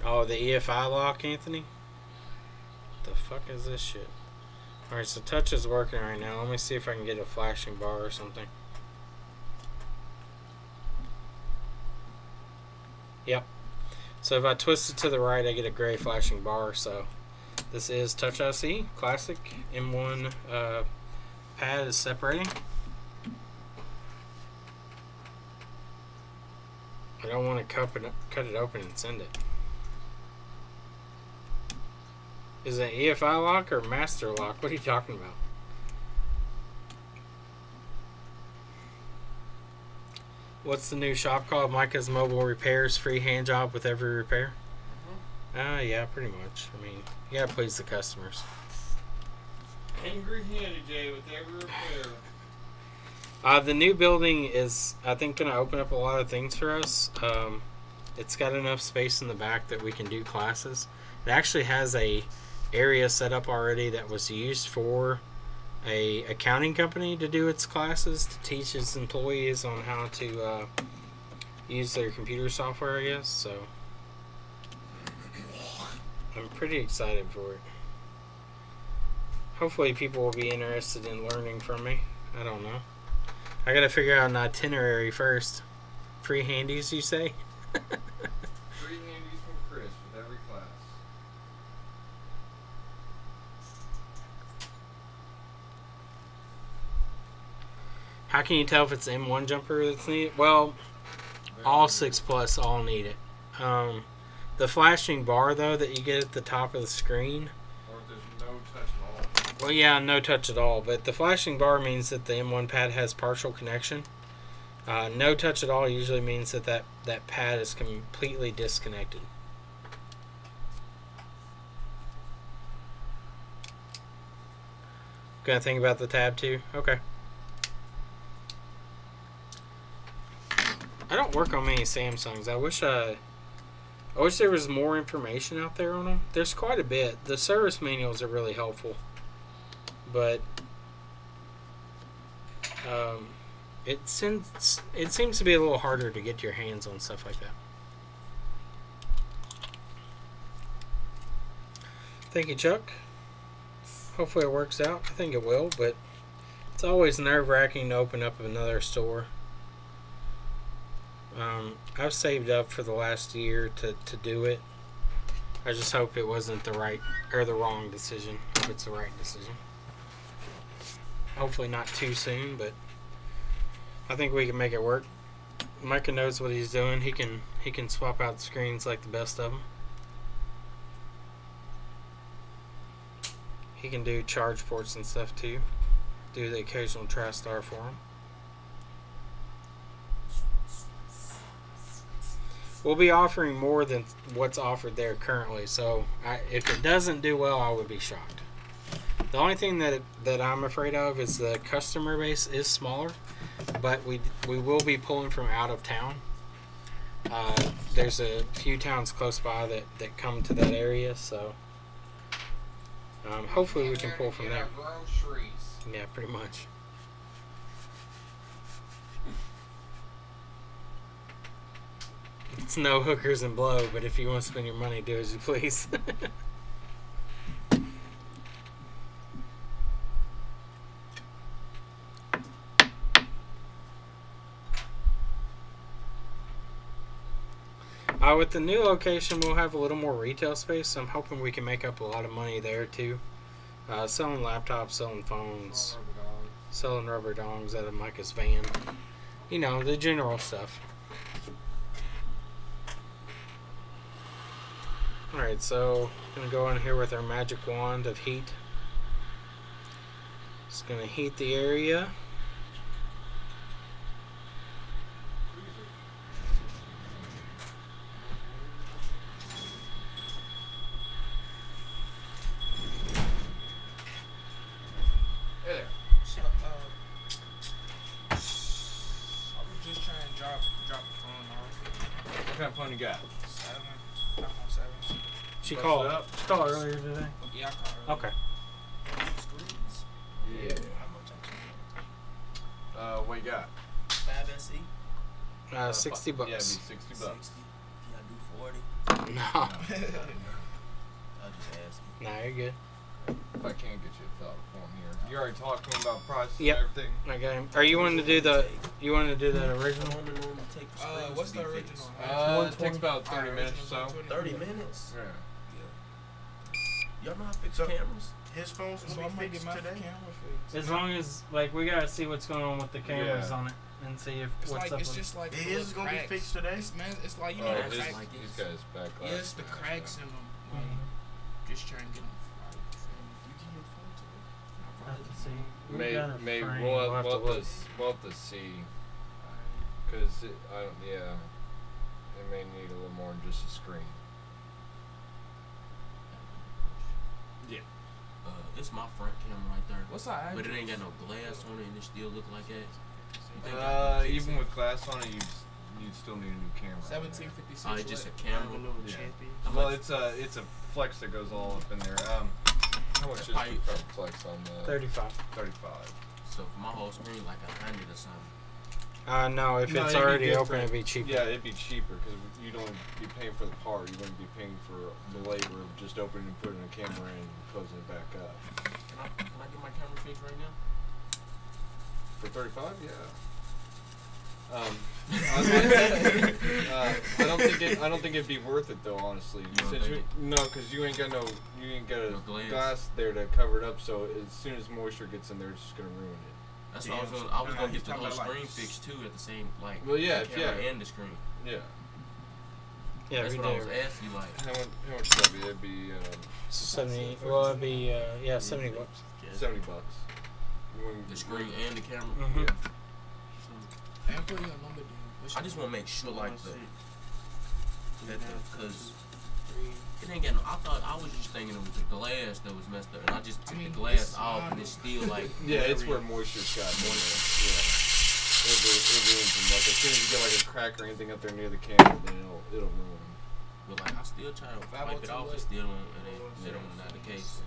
Oh, the EFI lock, Anthony? What the fuck is this shit? Alright, so touch is working right now. Let me see if I can get a flashing bar or something. Yep. So if I twist it to the right, I get a gray flashing bar. So this is Touch IC Classic M1 pad is separating. I don't want to cut it open and send it. Is it EFI lock or master lock? What are you talking about? What's the new shop called? Micah's Mobile Repairs. Free hand job with every repair? Yeah, pretty much. I mean, you gotta please the customers. Angry Handy J with every repair. The new building is, I think, gonna open up a lot of things for us. It's got enough space in the back that we can do classes. It actually has a area set up already that was used for a accounting company to do its classes, to teach its employees on how to use their computer software, I guess. So I'm pretty excited for it. Hopefully people will be interested in learning from me. I don't know. I gotta figure out an itinerary first. Free handies, you say? Free handies from Chris with every class. How can you tell if it's M1 jumper that's needed? Well, all 6 Plus all need it. The flashing bar, though, that you get at the top of the screen. Or if there's no touch at all. Well, yeah, no touch at all. But the flashing bar means that the M1 pad has partial connection. No touch at all usually means that that pad is completely disconnected. Gonna think about the tab too? Okay. I don't work on many Samsungs. I wish there was more information out there on them. There's quite a bit. The service manuals are really helpful, but it seems to be a little harder to get your hands on stuff like that. Thank you, Chuck. Hopefully it works out. I think it will, but it's always nerve-wracking to open up another store. I've saved up for the last year to do it. I just hope it wasn't the right or the wrong decision. Hope it's the right decision. Hopefully not too soon, but I think we can make it work. Micah knows what he's doing. He can swap out the screens like the best of them. He can do charge ports and stuff too. Do the occasional TriStar for him. We'll be offering more than what's offered there currently, so if it doesn't do well, I would be shocked. The only thing that I'm afraid of is the customer base is smaller, but we will be pulling from out of town. There's a few towns close by that come to that area, so hopefully we can pull from there. Yeah, pretty much. It's no hookers and blow, but if you want to spend your money, do as you please. With the new location, we'll have a little more retail space, so I'm hoping we can make up a lot of money there too. Selling laptops, selling phones, selling rubber dongs out of Micah's van. You know, the general stuff. Alright, so I'm going to go in here with our magic wand of heat. Just going to heat the area. What kind of phone you got? 7. iPhone 7. She called earlier today? Yeah, I called earlier. Okay. Screens. Yeah. What you got? 5 SE. 60 bucks. Yeah, it'd be 60 bucks. 60. Can I do 40? No. I'll just ask you. Nah, you're good. If I can't get you a felt form here. You already talked to him about prices Yep. and everything? Okay. Are you wanting to do the original? What's the original? It takes about 30 minutes or so. 30 minutes? Yeah. Y'all know how to fix cameras? His phone's So gonna I'm be gonna get fixed my today. camera fixed. As long as, like, we gotta see what's going on with the cameras Yeah. on it and see if It's what's like up it's with just like His little is gonna be cracks. fixed today. It's like you know Oh, the his, cracks. these guys back Yeah, it's the cracks in them. Like, just trying to get them right. And you get your phone to it. We'll have to see. We May, got a may, frame. we'll have to look. have to see. Because, yeah, it may need a little more than just a screen. Yeah. It's my front camera right there. What's our But it address? ain't got no glass on it and it still look like that. You think Even with glass on it, you'd still need a new camera. 1756. Oh, it's just a camera? Yeah. How Well, much? it's a flex that goes all up in there. How much is the Pipe. front flex on the 35. 35? So for my whole screen, like 100 or something. No, if No, it's it'd be already open, different. it'd be cheaper. Yeah, it'd be cheaper because you don't be paying for the part. You wouldn't be paying for the labor of just opening and putting a camera in and closing it back up. Can I get my camera fixed right now? For 35, yeah. I don't think it'd be worth it though, honestly. don't Since think no, because you ain't got a No glass. glass there to cover it up. So as soon as moisture gets in there, it's just gonna ruin it. That's what I was gonna. I was gonna get the whole screen fixed too at the same like. Well, yeah, the camera yeah. and the screen. Yeah. Yeah, That's we what I was do. asking you like. How much would that be? That'd be 70. Well, it'd be 70 bucks. $70. The screen and the camera. Mhm. Yeah. And put your number down. I just want to make sure like because it ain't got no. I thought I was just thinking it was the glass that was messed up, and I just took the glass off, and it's still like. Yeah, it's where moisture's got moisture. Yeah. It ruins them. Like as soon as you get like a crack or anything up there near the camera, then it'll ruin them. But like I still try to wipe it off, it still don't. It don't not the case.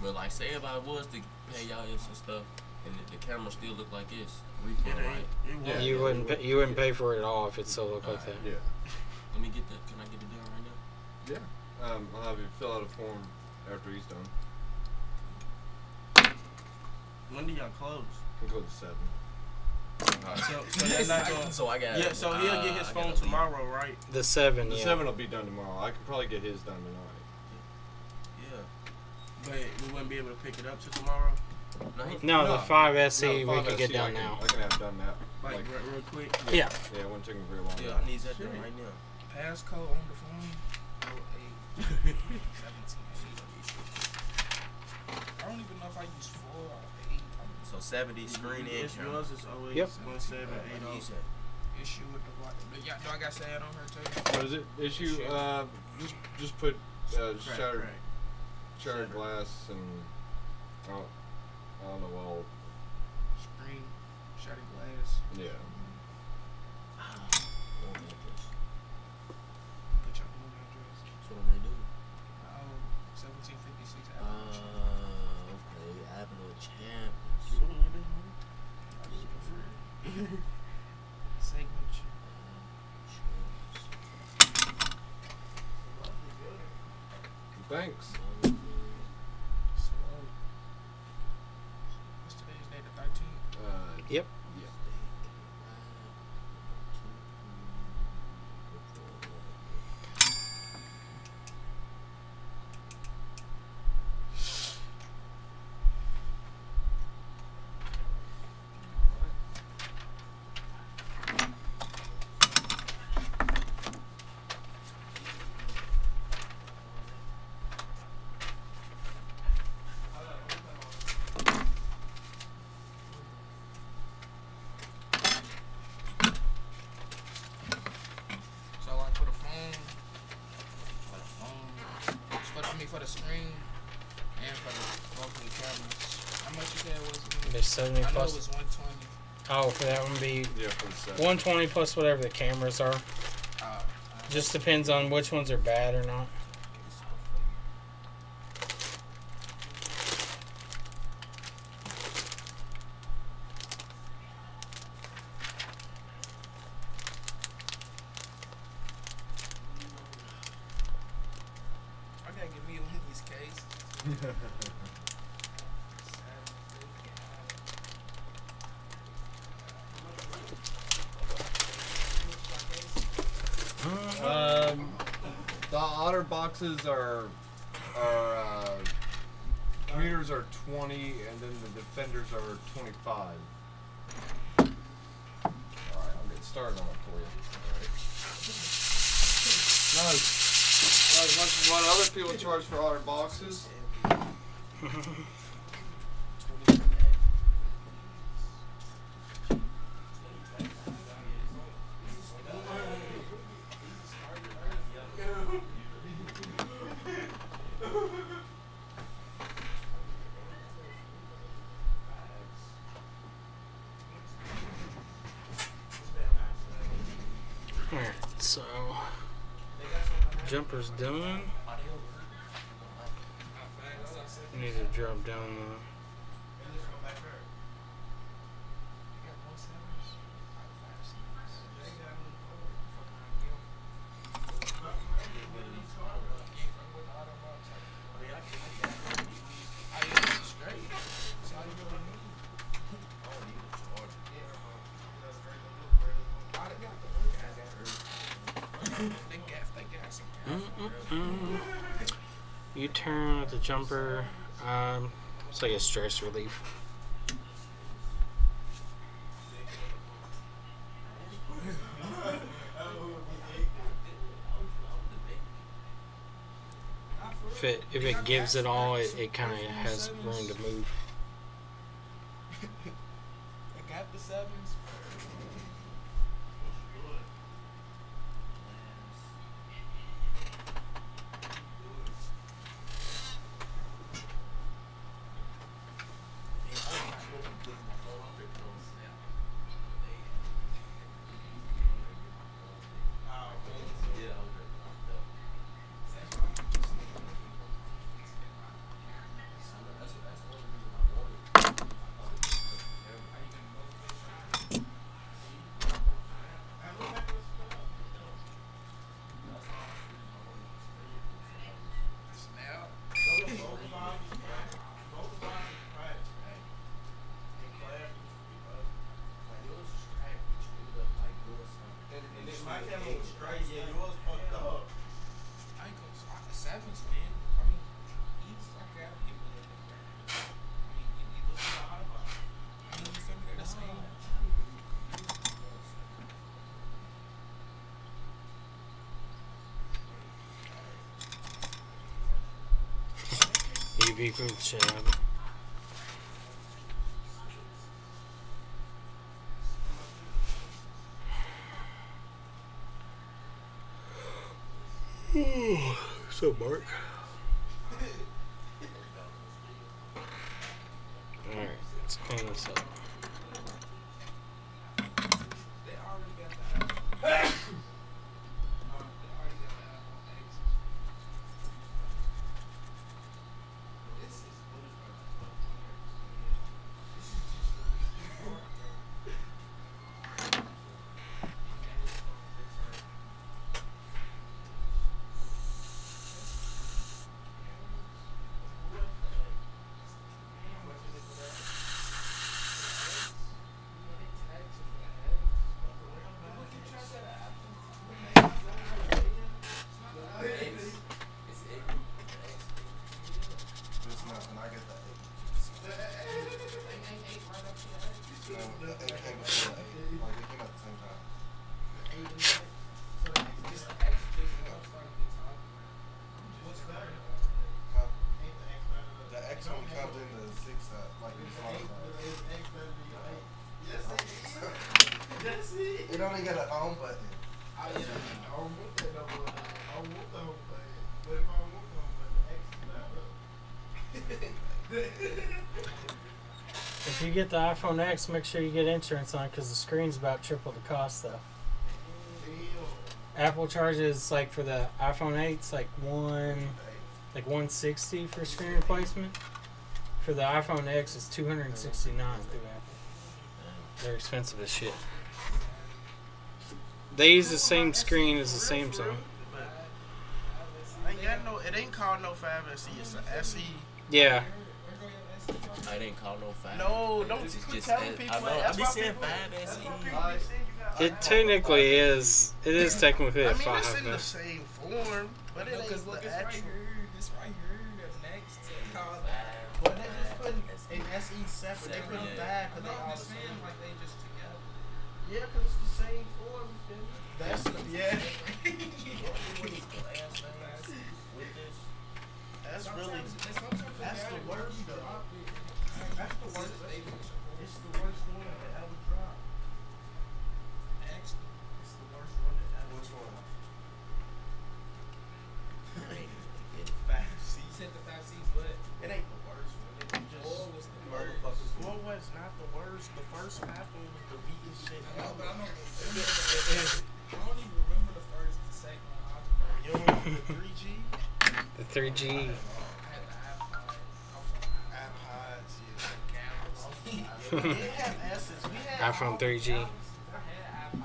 But like, say if I was to pay y'all this and stuff, and the camera still look like this, refund, right? Yeah. You wouldn't pay for it at all if it still looked like that. Yeah. Let me get that. Can I get it done right now? Yeah. I'll have you fill out a form after he's done. When do y'all close? We'll go to 7. So you're not going. So I got. Yeah, so he'll get his phone tomorrow, right? The 7, The yeah. 7 will be done tomorrow. I can probably get his done tonight. Yeah. But we wouldn't be able to pick it up till tomorrow. No, the 5 SE No, we 5 could get SE, done now. I can have done that. Like real quick. Yeah. Yeah, it wouldn't take me very long. Yeah, I need that done right now. Passcode on the phone. 08 17. So 70 screen and camera. Yours is always Yep. 1780. Issue with the water. Do I got sad on her too? What is it? Issue? Just put shattered Shattered. glass and on the wall. Screen, shattered glass. Yeah. Put your home address. So what they do? 1756 Okay, Avenue of Champions. Signature. Thanks. Slow. What's today's date? The 13th? Yep. Yeah. So like for the phone, for the screen, and for the both of the cameras. How much you said it was? Again? There's 70 I know it plus. was 120. Oh, for that one be Yeah, for the set. 120 plus whatever the cameras are. Just depends on which ones are bad or not. I gotta get me a Wendy's case. The otter boxes are commuters are 20, and then the defenders are 25. All right, I'll get started on it for you. All right. Not as much as what other people charge for otter boxes. Alright, so jumper's done. Need to drop down the. You turn with the jumper. It's like a stress relief. If it gives it all, it kind of has room to move. I got the sevens. EV from Chad. So, Mark. Alright, let's clean this up. They already got the they already got the iPhone X. This is It only got a home button. I don't want that no more. I don't want the home button. But if I want the home button, the X is not up. If you get the iPhone X, make sure you get insurance on it because the screen's about triple the cost, though. Apple charges, like, for the iPhone 8, it's like $160 for screen replacement. For the iPhone X, it's $269 through Apple. They're expensive as shit. They use the same screen as the Samsung. Ain't got no. It ain't called no 5SE. It's a SE. Yeah. I didn't call no 5. No, don't It's quit just telling people. I know. That's I be why saying people- 5 SE. It technically is. It is technically I a mean, 5. it's in the But same form, but it Because ain't look, the it's right actual. here. This right here. That's next to call But they just putting an SE separate. They put Yeah. back because No, they I'm all just the saying, same. like, they just together. Yeah, because it's the same form. You feel me? That's yeah. That's really. That's the worst though. That's the worst. It's the worst one that ever dropped. Actually, It's the worst one that ever. Which one? 5C. you said the 5Cs, but It ain't the worst one. It was just. 4 was the Motherfuckers. 4 was not the worst. The first iPhone was the weakest shit. I know, but I don't It- I don't even remember the first, the second one. You don't remember the 3G? the 3G. I had the iPod. I was on iPods, Galaxy. yeah. We didn't have S's. We had iPhone 3G. I had iPod. I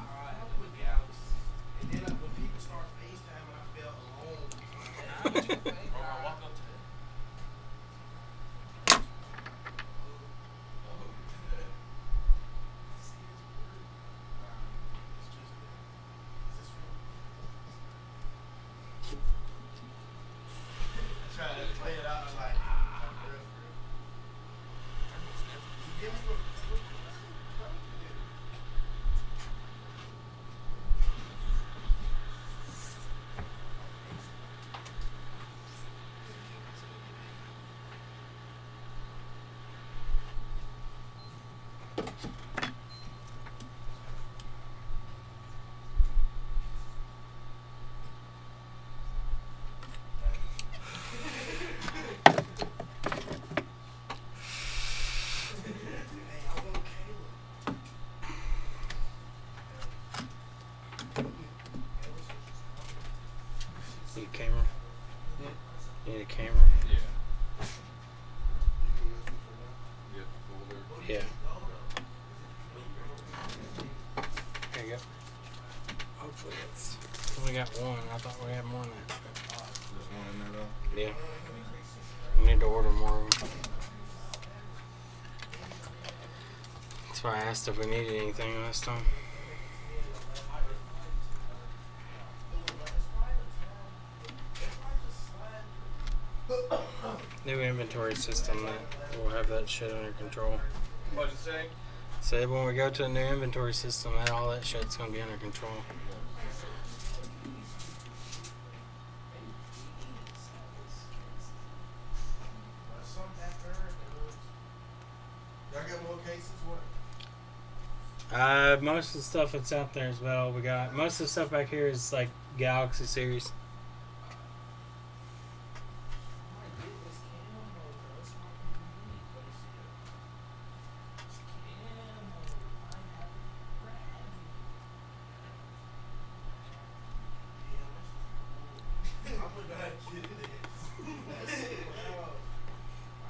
with Galaxy. And then when people start FaceTiming, I felt alone. Walk up to that. Trying to play it out like, give me what. Need a camera? You need a camera? Yeah. Get the folder. Yeah. There you go. Hopefully it's. We got one. I thought we had more than that. Just one in there though. Yeah. We need to order more of them. That's why I asked if we needed anything last time. New inventory system that will have that shit under control. What'd you say? So when we go to a new inventory system, that all that shit's gonna be under control. Y'all got more cases? What? Most of the stuff that's out there is about all we got. Most of the stuff back here is like Galaxy series.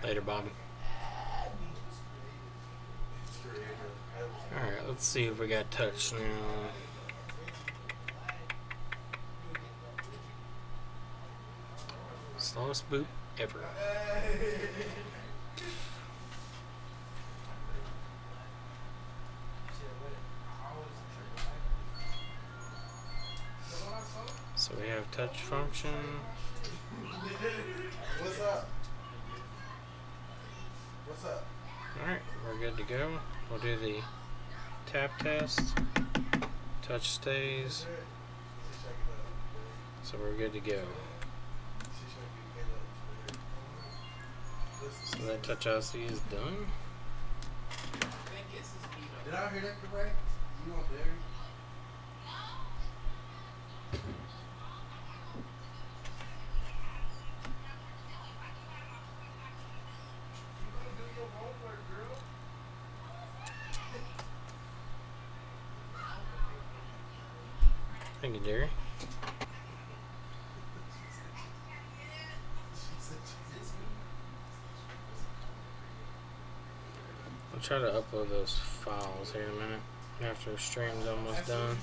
Later, Bobby. Alright, let's see if we got touch now. Slowest boot ever. So we have touch function. What's up? What's up? Alright, we're good to go. We'll do the tap test. Touch stays. So we're good to go. So that touch IC is done. Did I hear that correct? You want Barry? Thank you, Jerry. I'll try to upload those files here in a minute after the stream's almost done.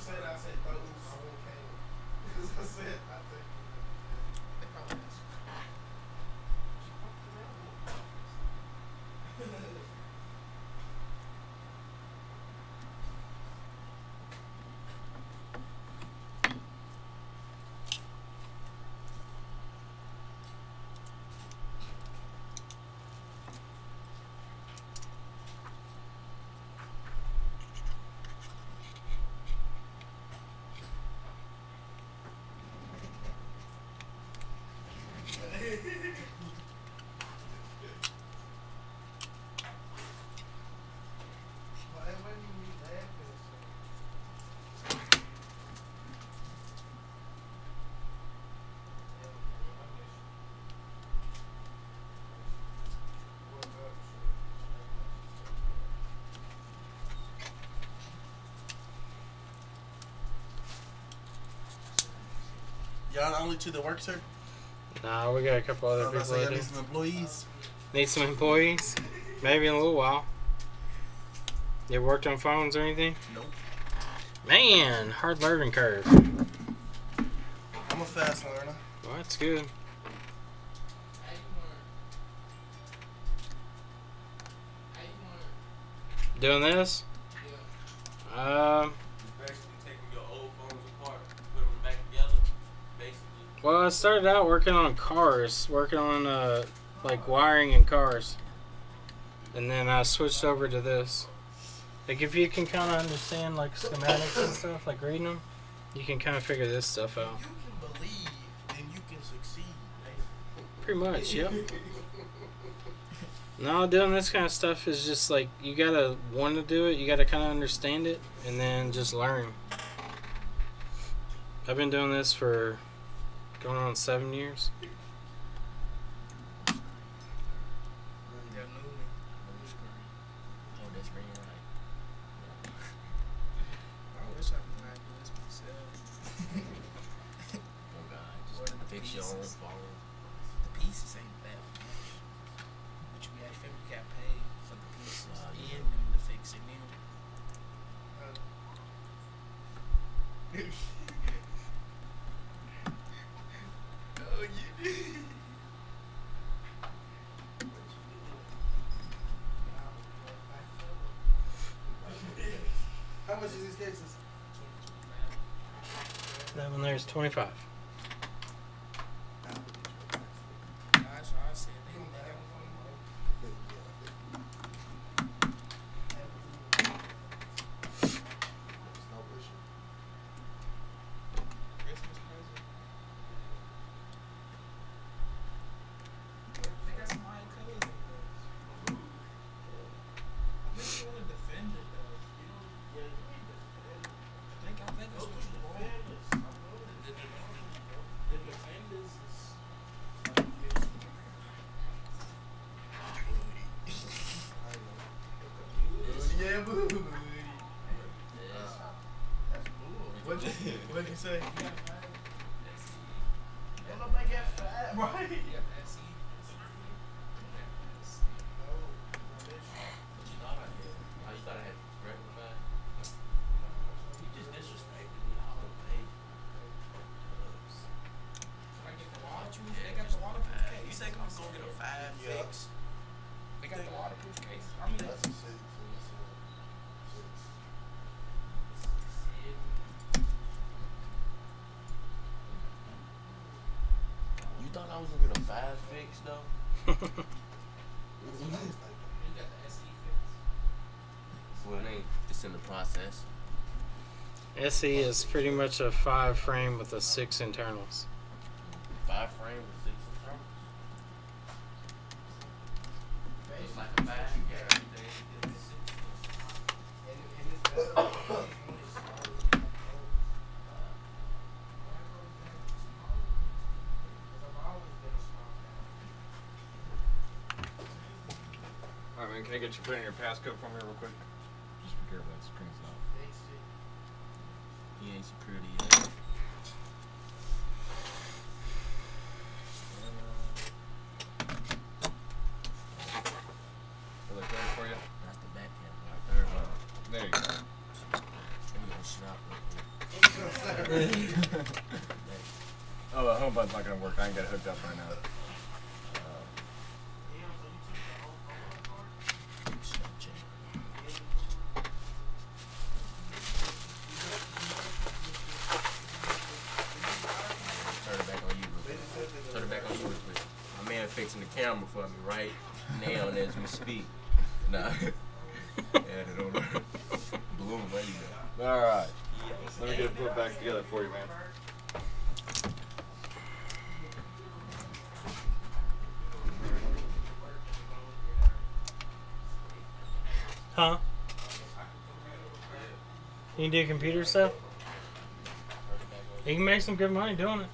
Y'all the only two that work, sir? Nah, we got a couple other people Y'all that need do. some employees? Need some employees? Maybe in a little while. You ever worked on phones or anything? Nope. Man, hard learning curve. I'm a fast learner. Well, that's good. Doing this? Basically taking your old phones apart, putting them back together, basically. Well, I started out working on cars, working on like wiring in cars, and then I switched over to this. Like if you can kind of understand like schematics and stuff, like reading them, you can kind of figure this stuff out. You can believe, then you can succeed. Pretty much, yep. No, doing this kind of stuff is just like you gotta want to do it, you gotta kind of understand it, and then just learn. I've been doing this for going on 7 years. Fix your own phone. The pieces ain't that much. But you actually got paid for the pieces and them to fix it now. Oh, you did. How much is these cases? That one there is 25. That's why I said they don't have Christmas present. They got some high colors in those. I think you want to defend it though. Yeah, you need to defend it. I think that's what you want. The defenders is like Yeah, boo. That's bull. What'd you say? Don't nobody get fat, right? you got SE. was gonna get a 5 fix though. You got the SE fix. Well, it ain't. It's in the process. SE is pretty much a 5 frame with a 6 internals. 5 frame with 6 internals. It's like a 5. Yeah, everything. Alright, man, can I get you put in your passcode for me real quick? Just be careful, that screen's off. He ain't security yet. Are they ready for you? That's the back camera right there. There you go. Let me go snap real quick. Oh, the home button's not gonna work. I ain't got it hooked up right now. My man fixing the camera for me right now as we speak. Nah. Add it on there. Bloom, where you go? Alright. Let me get it put back together for you, man. Huh? You can do computer stuff? You can make some good money doing it.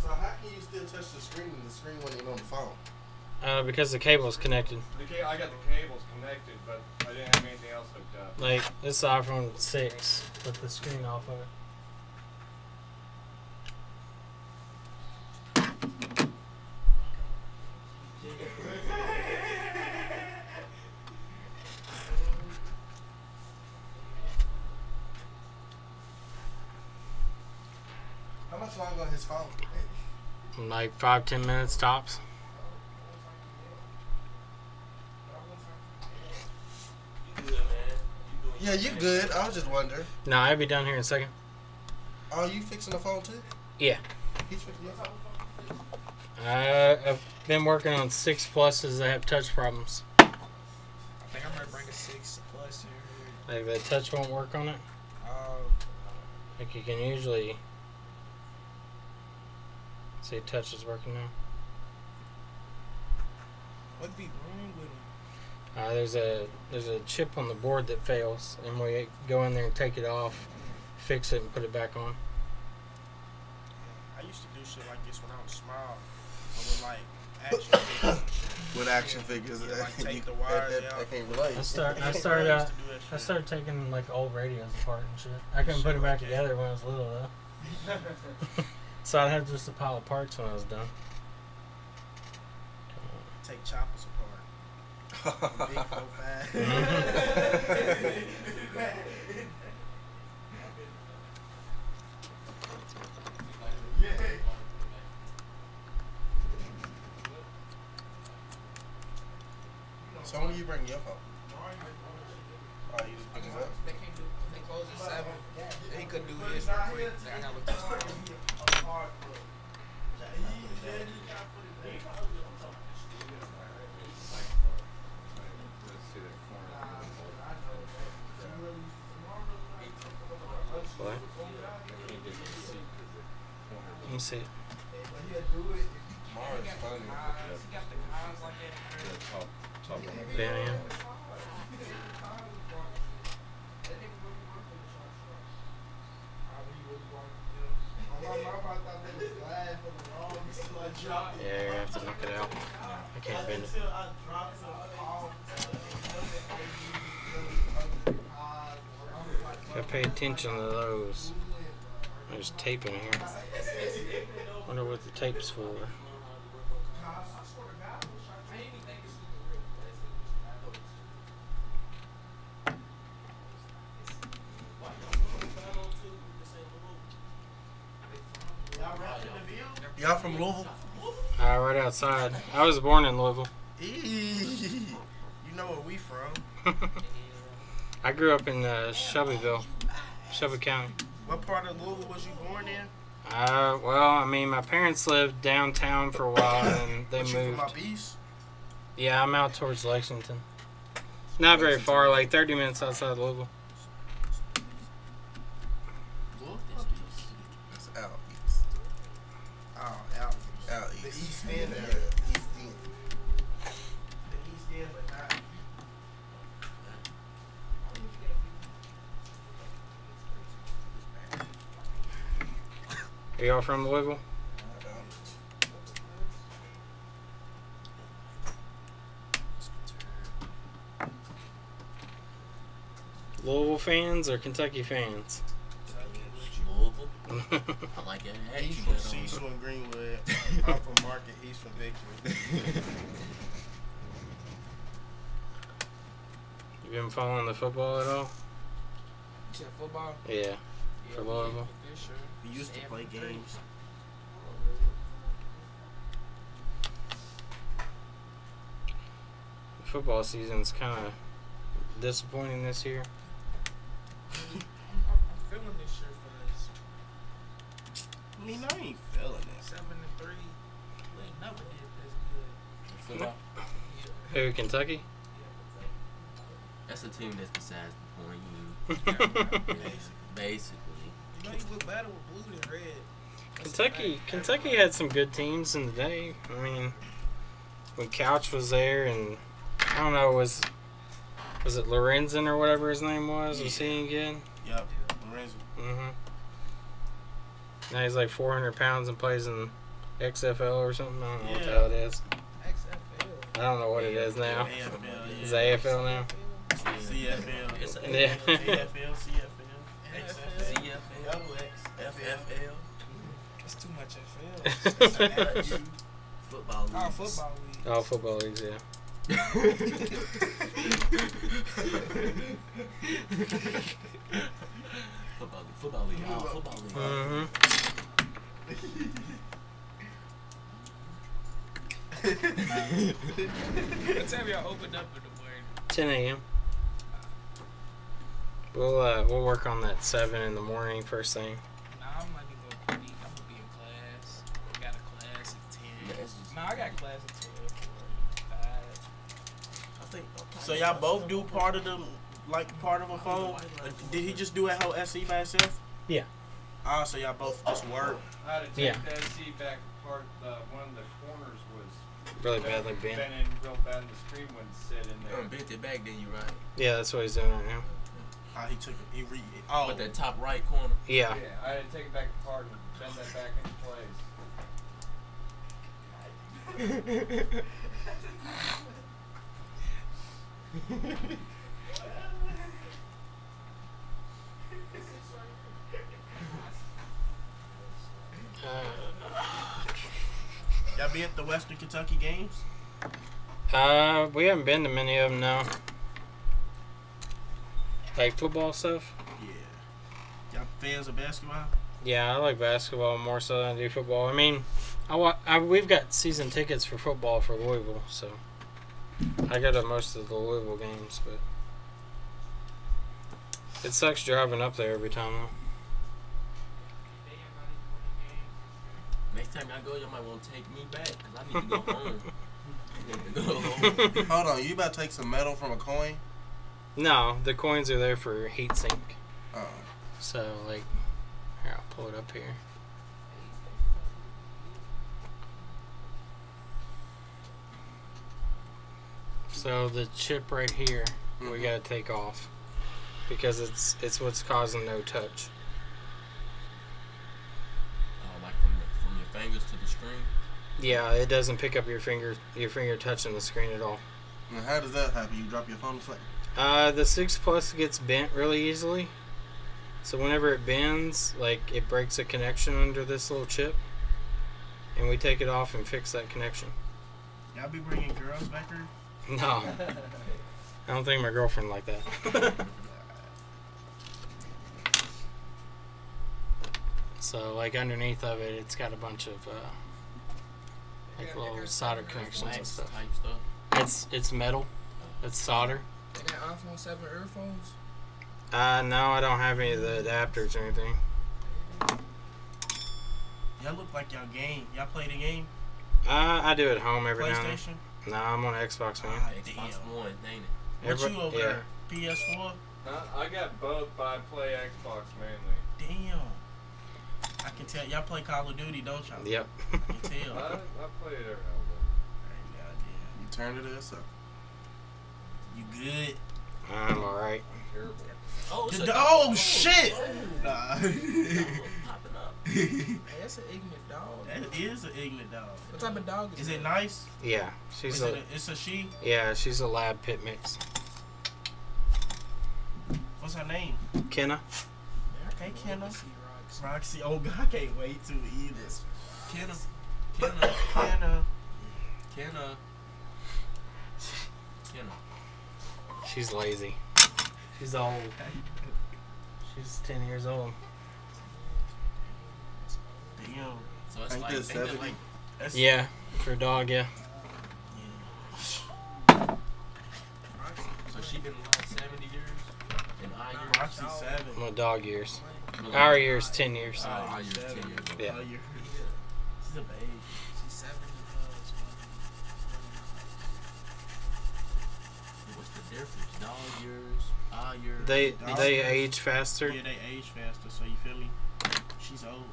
So how can you still touch the screen and the screen wasn't even on the phone? Because the cable's connected. I got the cables connected, but I didn't have anything else hooked up. Like, this iPhone 6 with the screen off of it. How much longer on his phone? Like 5-10 minutes tops. Yeah, you good. I was just wondering. No, I'll be done here in a second. Oh, you fixing the phone too? Yeah. He's fixing your phone? I've been working on 6 pluses that have touch problems. I think I might bring a 6 plus here. Like, the touch won't work on it. Like, you can usually see touch is working now. What'd be wrong with him? There's a chip on the board that fails, and we go in there and take it off, fix it, and put it back on. I used to do shit like this when I was small. But with like action figures. With action figures. Yeah, like take the wires out. I can't relate. I started taking like old radios apart and shit. I couldn't put it back together when I was little though. So I'd have just a pile of parts when I was done. Take choppers apart. Big 4-5. So when do you bring your phone? Oh, you just pick it up? They close at 7. He could do his real quick. I gotta look this one. What? Let me see. Mars funny. Yeah, yeah. Yeah, you have to knock it out. I can't bend it. Gotta pay attention to those. There's tape in here. Wonder what the tape's for. Y'all from Louisville? Right outside. I was born in Louisville. You know where we from. I grew up in Shelbyville, Shelby County. What part of Louisville was you born in? Well, I mean, my parents lived downtown for a while, and they Was you moved. from up east? Yeah, I'm out towards Lexington. Not very far, like 30 minutes outside Louisville. It's out east. Oh, out. Out The east. east end. Yeah, east end. The east end, but not. Are y'all from Louisville? Louisville fans or Kentucky fans? Louisville. I like it. He's from Cecil and Greenwood. I'm from Market. He's from Victory. You been following the football at all? You said football? Yeah, for Louisville. For sure. We used to play games. The football season's kind of disappointing this year. I'm feeling this year for us. I mean, I ain't feeling it. 7-3. We ain't never did this good. Football. Who, Kentucky? That's a team that's besides the point. Basically. You know you look better with blue than red. Kentucky had some good teams in the day. I mean, when Couch was there, and I don't know, was it Lorenzen or whatever his name was? Was he again? Yep, Lorenzo. Mm-hmm. Now he's like 400 pounds and plays in XFL or something. I don't know what the hell it is. XFL. I don't know what it is now. AFL, Is it AFL now? CFL. It's a Yeah. AFL, CFL, XFL, CFL. double X, FFL. It's too much FL. Football leagues. Oh, football league. All football leagues, yeah. Football league. Oh, football league. Mm-hmm. What time y'all opened up in the morning? 10 a.m. We'll work on that 7 in the morning first thing. Nah, I'm not even gonna eat. I'm gonna be in class. I got a class at 10. Nah, I got class at 12:45. So y'all both do part of a phone? Did he just do that whole SE by himself? Yeah. Oh, so y'all both just work? I had to take Yeah. the SC back apart. One of the corners was Really badly bent. bending real bad, and the screen wouldn't sit in You there. bent it back, then you right? Yeah, that's what he's doing right now. He took it. He re. Oh, But that top right corner. Yeah. Yeah, I had to take it back apart and bend that back into place. y'all be at the Western Kentucky games? We haven't been to many of them now. Like football stuff. Yeah. Y'all fans of basketball? Yeah, I like basketball more so than I do football. I mean, we've got season tickets for football for Louisville, so I go to most of the Louisville games, but it sucks driving up there every time though. Next time y'all go, y'all might want to take me back, because I need to go home. I need to go home. Hold on, you about to take some metal from a coin? No, the coins are there for heat sink. Oh. So, like, here, I'll pull it up here. So the chip right here, we gotta take off because it's what's causing no touch. Like from your fingers to the screen. Yeah, it doesn't pick up your finger touching the screen at all. Now, how does that happen? You drop your phone or something? The 6 Plus gets bent really easily. So whenever it bends, like, it breaks a connection under this little chip. And we take it off and fix that connection. Y'all be bringing girls back here? No. I don't think my girlfriend like that. So, like, underneath of it, it's got a bunch of, like, little solder connections and stuff. Type stuff. It's metal. It's solder. They got iPhone 7 earphones? No, I don't have any of the adapters or anything. Y'all look like y'all game. Y'all play the game? I do at home every now and PlayStation? then. Nah, I'm on Xbox, man. Ah, Xbox damn. One, ain't it? What Every- you over yeah. there? PS4? I got both, but I play Xbox mainly. Damn. I can tell. Y'all play Call of Duty, don't y'all? Yep. I can tell. I play it every now You turn it ass up. You good? I'm alright. and then. I'm terrible. Oh, it's a Oh, shit! Nah. popping up. Hey, that's an ignorant dog. That is an ignorant dog. What type of dog is Is that? it nice? Yeah, she's It's a she? she's a lab pit mix. What's her name? Kenna. Hey, Kenna. See, Roxy. Roxy. Oh, God, I can't wait to either. Kenna. Kenna. Kenna. Kenna. She's lazy. She's old. She's 10 years old. Damn. So it's Ain't like, that ain't that 70? like That's, Yeah, for a dog, yeah. so she been alive 70 years? And our years? Roxy 7. My dog years. But Our years, 10 years. our years 10 years old. Yeah. Oh, you're, she's a baby. She's 70 What's the difference? Dog years, our years. They Dog they years. age faster. Yeah, they age faster, so you feel me? She's old.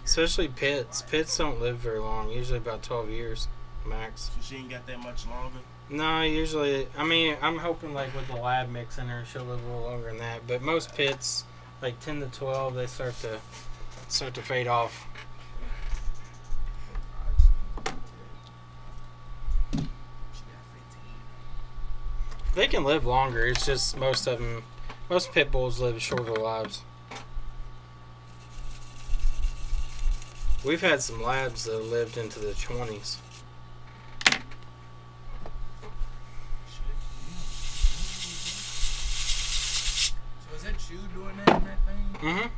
Especially pits. Pits don't live very long. Usually about 12 years max. So she ain't got that much longer. No, usually. I mean, I'm hoping like with the lab mix in her, she'll live a little longer than that. But most pits, like 10 to 12, they start to fade off. They can live longer. It's just most pit bulls live shorter lives. We've had some labs that lived into the 20s. So is that you doing that in that thing? Mm-hmm.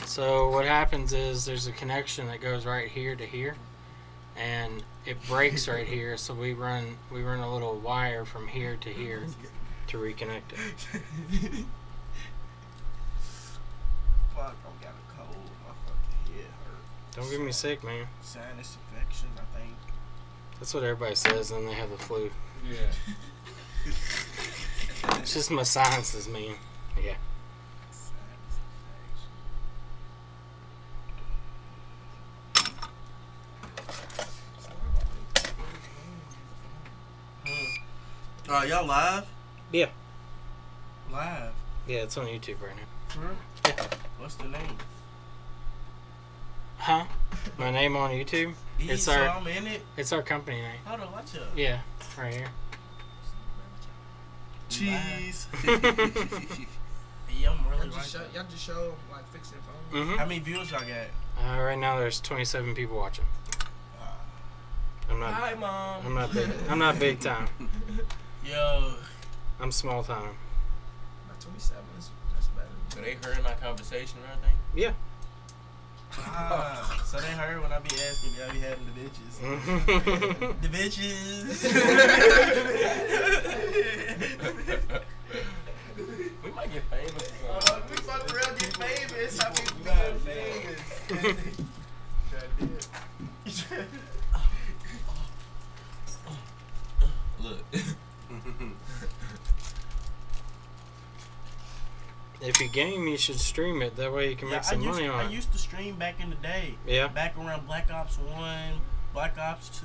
So what happens is there's a connection that goes right here to here, and it breaks right here. So we run a little wire from here to here to reconnect it. Fuck, I got a cold. My fucking head hurt. Don't get me sick, man. Sinus infection, I think. That's what everybody says, and they have the flu. Yeah. It's just my sinuses, man. Yeah. Sinus infection. Y'all live? Yeah. Live. Yeah, it's on YouTube right now. For real? Yeah. What's the name? Huh? My name on YouTube? It's so our I'm in it. it's our company name. Hold on, watch out. Yeah, right here. Cheese. Yeah, I'm really Y'all right. just show, y'all just show like fixing phones. Mm-hmm. How many views y'all got? Right now there's 27 people watching. I'm not. Hi, Mom. I'm not big. I'm not big time. Yo. I'm small time. About 27. That's better. So they heard my conversation and everything? Yeah. So they heard when I be asking, y'all be having the bitches. The bitches. We might get famous. We fuck around, get famous. How people We get might famous? Try to do it. Look. If you game, you should stream it. That way you can make some money I on it. used to stream back in the day. Yeah. Back around Black Ops 1, Black Ops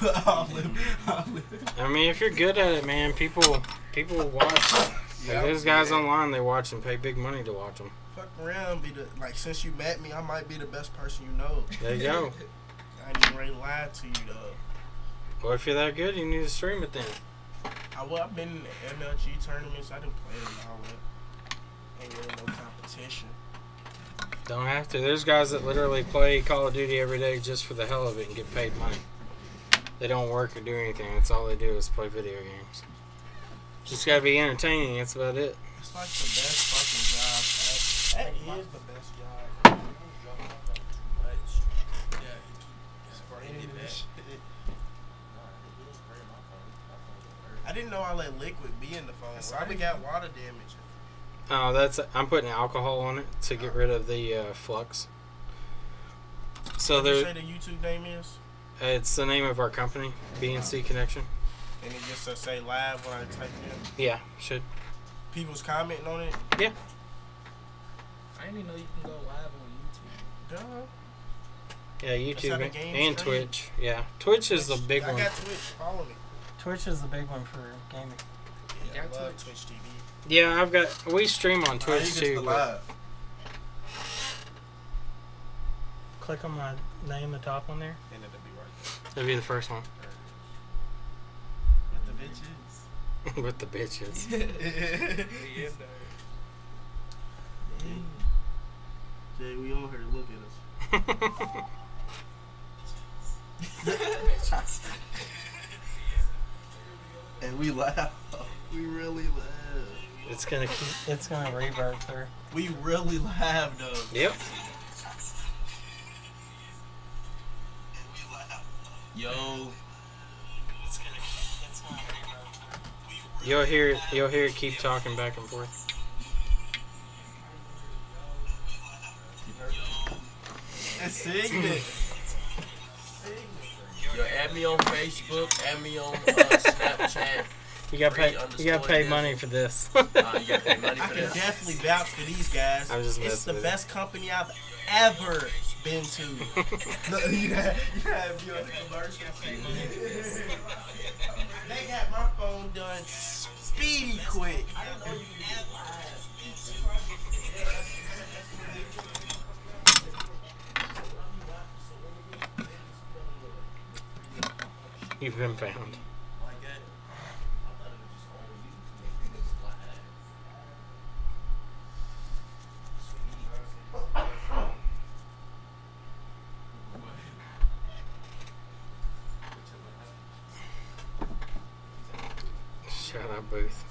2. all them. I mean, if you're good at it, man, people watch. Like, there's guys online they watch and pay big money to watch them. Fuck around, be the like. Since you met me, I might be the best person you know. There you go. I ain't even ready to lie to you though. Well, if you're that good, you need to stream it then. I've been in MLG tournaments. I didn't play it and all that. Ain't really no competition. Don't have to. There's guys that literally play Call of Duty every day just for the hell of it and get paid money. They don't work or do anything. That's all they do is play video games. Just gotta be entertaining. That's about it. It's like the best fucking job. That is the best job. I didn't know I let liquid be in the phone. Why we got water damage? Oh, I'm putting alcohol on it to get rid of the flux. So What did you there, say the YouTube name is? it's the name of our company, BNC Connection. And it just say live when I type in. Yeah, should. People's commenting on it. Yeah. I didn't even know you can go live on YouTube. Duh. Yeah, YouTube having game and stream. Twitch. Yeah, Twitch is the big I one. got Twitch. Follow me. Twitch is the big one for gaming. Yeah, got I love Twitch? Twitch TV. Yeah, we stream on How you Twitch get too. the but- live? Click on my name at the top on there. And it'll be right there. That'll be the first one. With the bitches. With the bitches. Yeah, Jay, we on here. Look at us. And we laugh. We really laugh. It's gonna reverb through. We really laugh though. Yep. Yo, You'll hear it keep talking back and forth. It's segment. yo, add me on Facebook, add me on Snapchat. You gotta pay money for this. You gotta pay money I for can this. definitely vouch for these guys. I'm just It's messing the with best company I've ever been to. No, you have me on the commercial. They got my phone done speedy quick. You've been found. Shut up, Booth.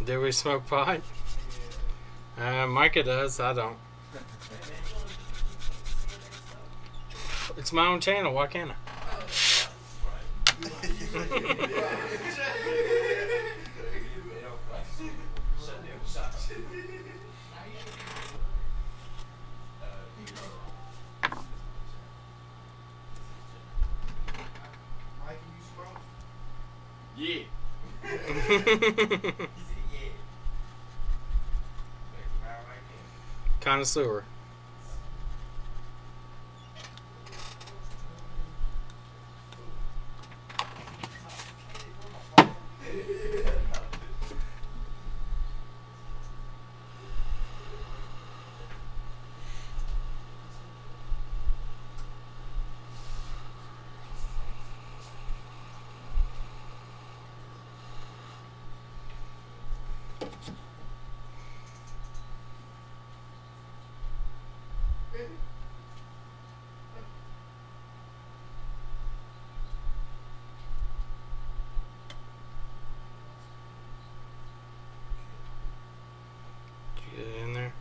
Do we smoke pot? Micah does. I don't. It's my own channel. Why can't I? Yeah. Connoisseur. Did you get it in there?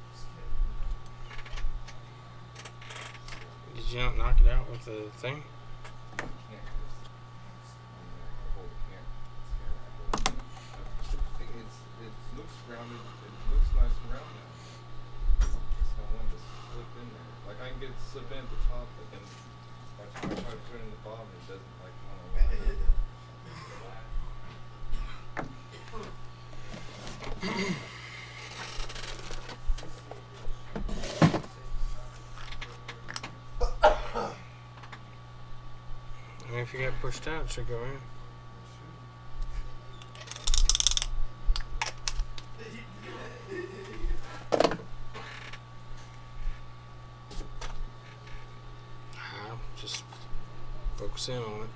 Did you not knock it out with the thing? It looks rounded. It looks nice and round now. It's not one to slip in there. Like I can get it slip in at the top, but then by the time I try to put it in the bottom, it doesn't like want to line up. I mean, if you get pushed out, it should go in. Just focus in on it.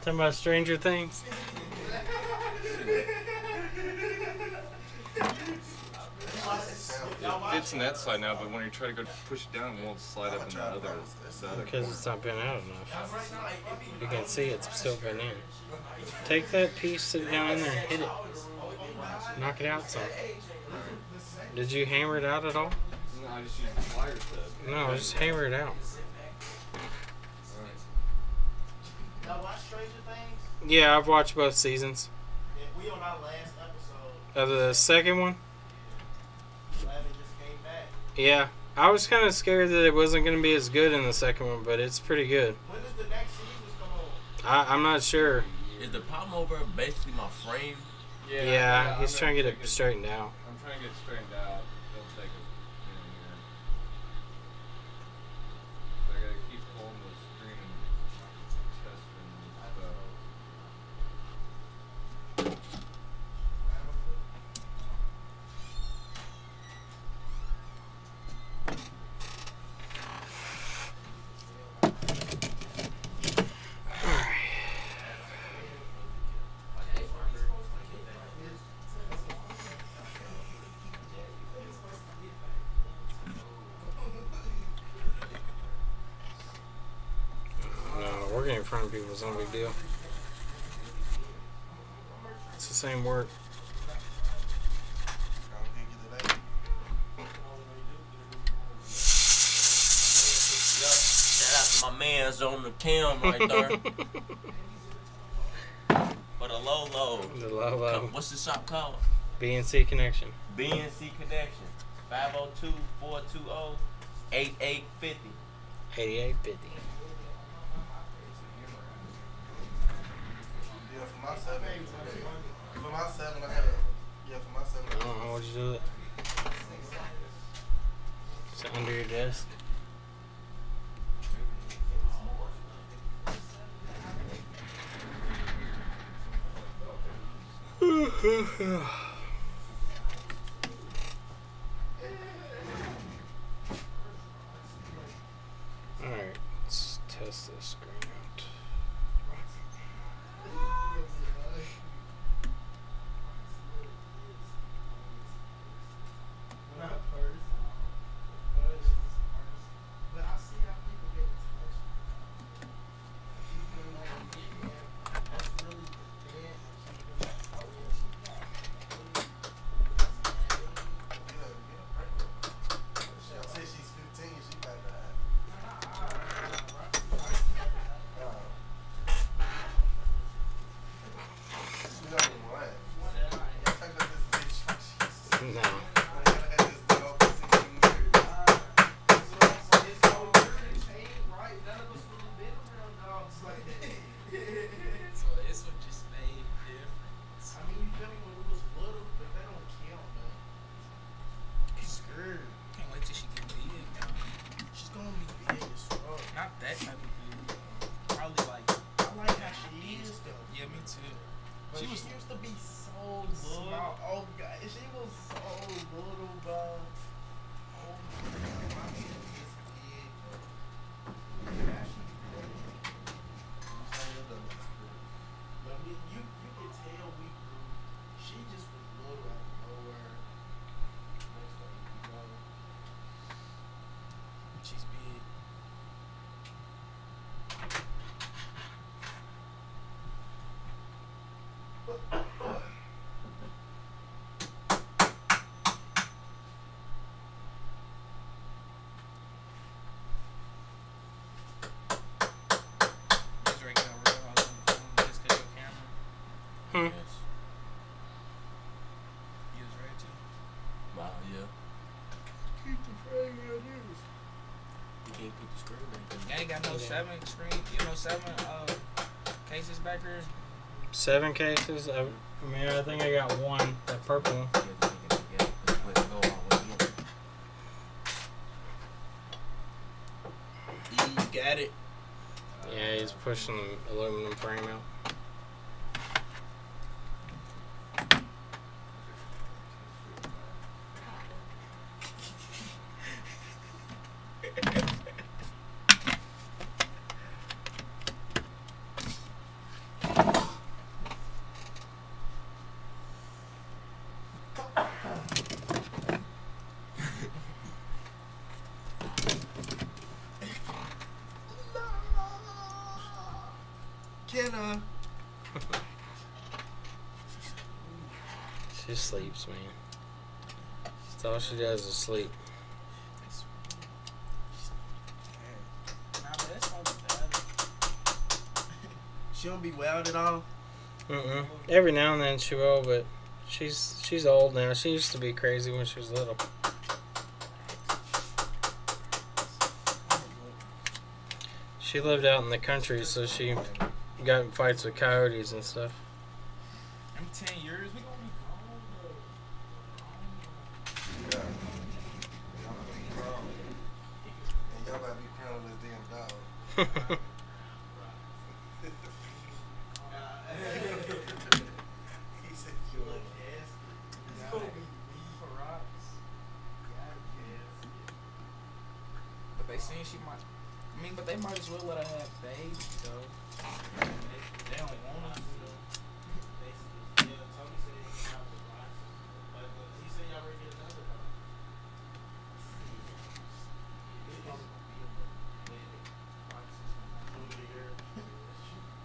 Talking about Stranger Things. It fits in that side now, but when you try to go push it down, it won't slide up in the other. Because it's not been out enough. You can see it's still been in. Take that piece, sit down in there and hit it. Knock it out some. Did you hammer it out at all? No, I just used the pliers to. No, just hammer it out. Y'all watch Stranger Things? Yeah, I've watched both seasons. Yeah, we on our last episode. Of the second one? Glad it just came back. Yeah. I was kind of scared that it wasn't going to be as good in the second one, but it's pretty good. When does the next season come on? I'm not sure. Is the palm over basically my frame? Yeah, he's trying to get it straightened out. I'm trying to get it straightened out. It'll take a minute here. So I gotta keep pulling the screen and testing and stuff. No, working in front of people is no big deal. It's the same work. Shout out to my man's on the cam right there. For the low. The low. What's the shop called? BNC Connection. BNC Connection. 502-420-8850. 8850. Yeah, for my 7. For my 7, I had a. Yeah, for my 7. I don't know, what'd you do it? Is it under your desk? Alright, let's test this screen out. Not first. But I see how people get touched. That's really bad. She'll say she's 15, she might die. You don't even want it. I think that this bitch, she's. No. I gotta have this dog for 16 years. It's so weird and chain, right? None of us really been around dogs like that. So this one just made a difference. I mean, you feel me when we was little, but they don't count though. Screwed. Can't wait till she get big. She's gonna be big as fuck. Not that type of big. Probably like. I like how she is though. Yeah, me too. But She she, was- used to be so small. Oh god, she was so little, bro. Oh my god, this big. Yeah, she but you can tell we grew. She just was little out of nowhere. Next time you know. Hmm. Yes. You was ready to? Wow, yeah. Keep the frame out here. You can't put the screen back in. You ain't got no 7 screen, you know, 7 cases back here. 7 cases. I mean, I think I got one. That purple one. Yeah, let's go all the way in. You got it. Yeah, he's pushing the aluminum frame out. Kenna. She sleeps, man. That's all she does is sleep. Nah, but that's not bad. She don't be wild at all. Every now and then she will, but she's old now. She used to be crazy when she was little. She lived out in the country, so she got in fights with coyotes and stuff. In 10 years, we gonna be gone, Yeah. And y'all about to be crowning this damn dog. He said you look But they saying she might. I mean, but they might as well let her have babies, though. They don't want to.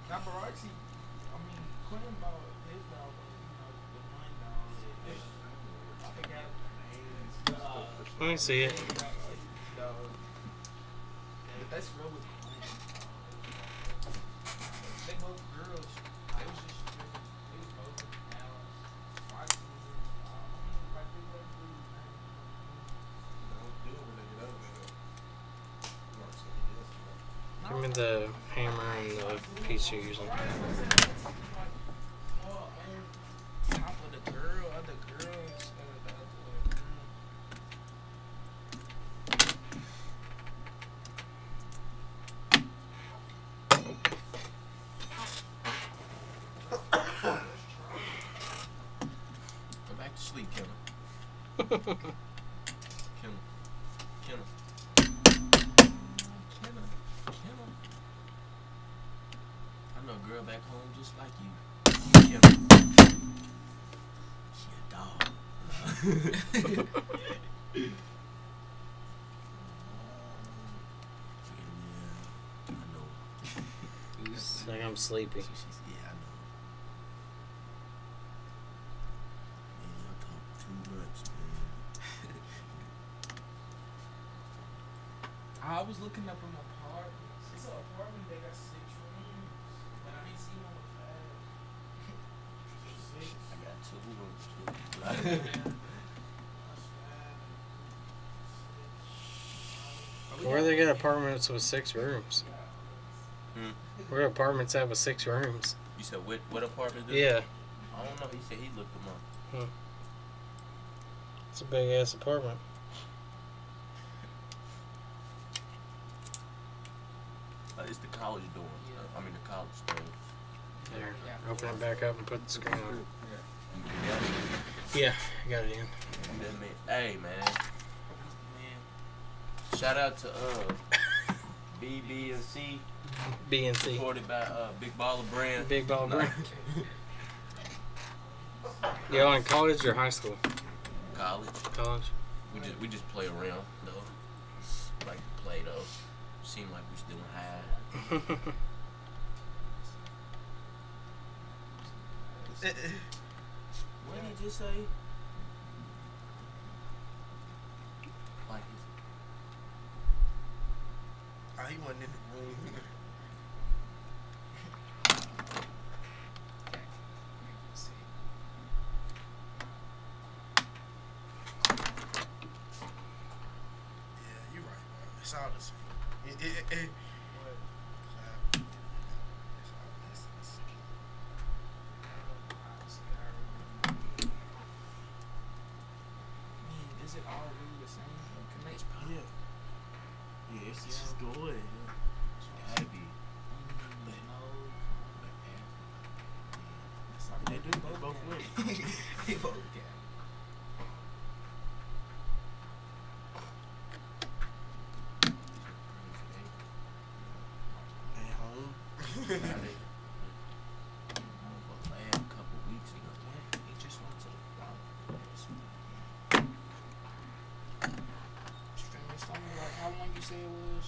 Not Baraxi. I mean, Quentin bought his dog, you know, the one dog. I forgot the name. Let me see it. But that's real with Quentin. They both girls. They was just different. They was both in Dallas. Watching them. Like they were doing Don't do it when they get over there. Give me the hammer and the piece you're using. top of the girl, other girl instead of the other girl. Go back to sleep, Kenna. Kenna. Kenna. Kenna. Kenna. I know a girl back home just like you. Kenna. She a dog. Yeah, I know. It's like I'm sleepy. Yeah, I know. Man, y'all talk too much, man. I was looking up an apartment. It's an apartment that got 6 rooms, but I ain't seen one with 5. I got 2 rooms. Where they got apartments with 6 rooms? Where are apartments at with 6 rooms? You said what apartment? Yeah, I don't know. He said he looked them up. it's a big ass apartment. It's the college dorm. I mean the college dorm. There, open it back up and put the screen on. Yeah. Yeah, I got it in. Hey man. Shout out to BB and C. B and C. Supported by Big Baller Brand. Big Ball No. Brand. Y'all in college or high school? College. College. We just play around though. Like to play though. Seem like we still high. What did you say? Like Oh, he wasn't in the room. Is it all really the same? Connects Yeah. Yeah, it's just good. Gotta be. They do both ways. They both got At home. A couple weeks ago. He just went to like how long you say it was?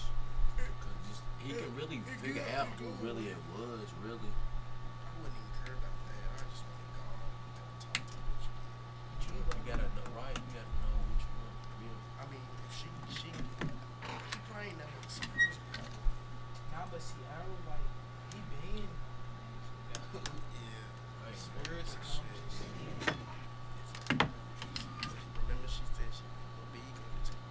Cause just, he can really figure out who really it was, really. I wouldn't even care about that. I just want to go home and talk to her. You gotta know, right? You gotta know which one. Real. I mean, if she probably ain't never experienced it. Nah, but Sierra, like, he been. Yeah. Right. Spirits and shit. Remember she said she was big and took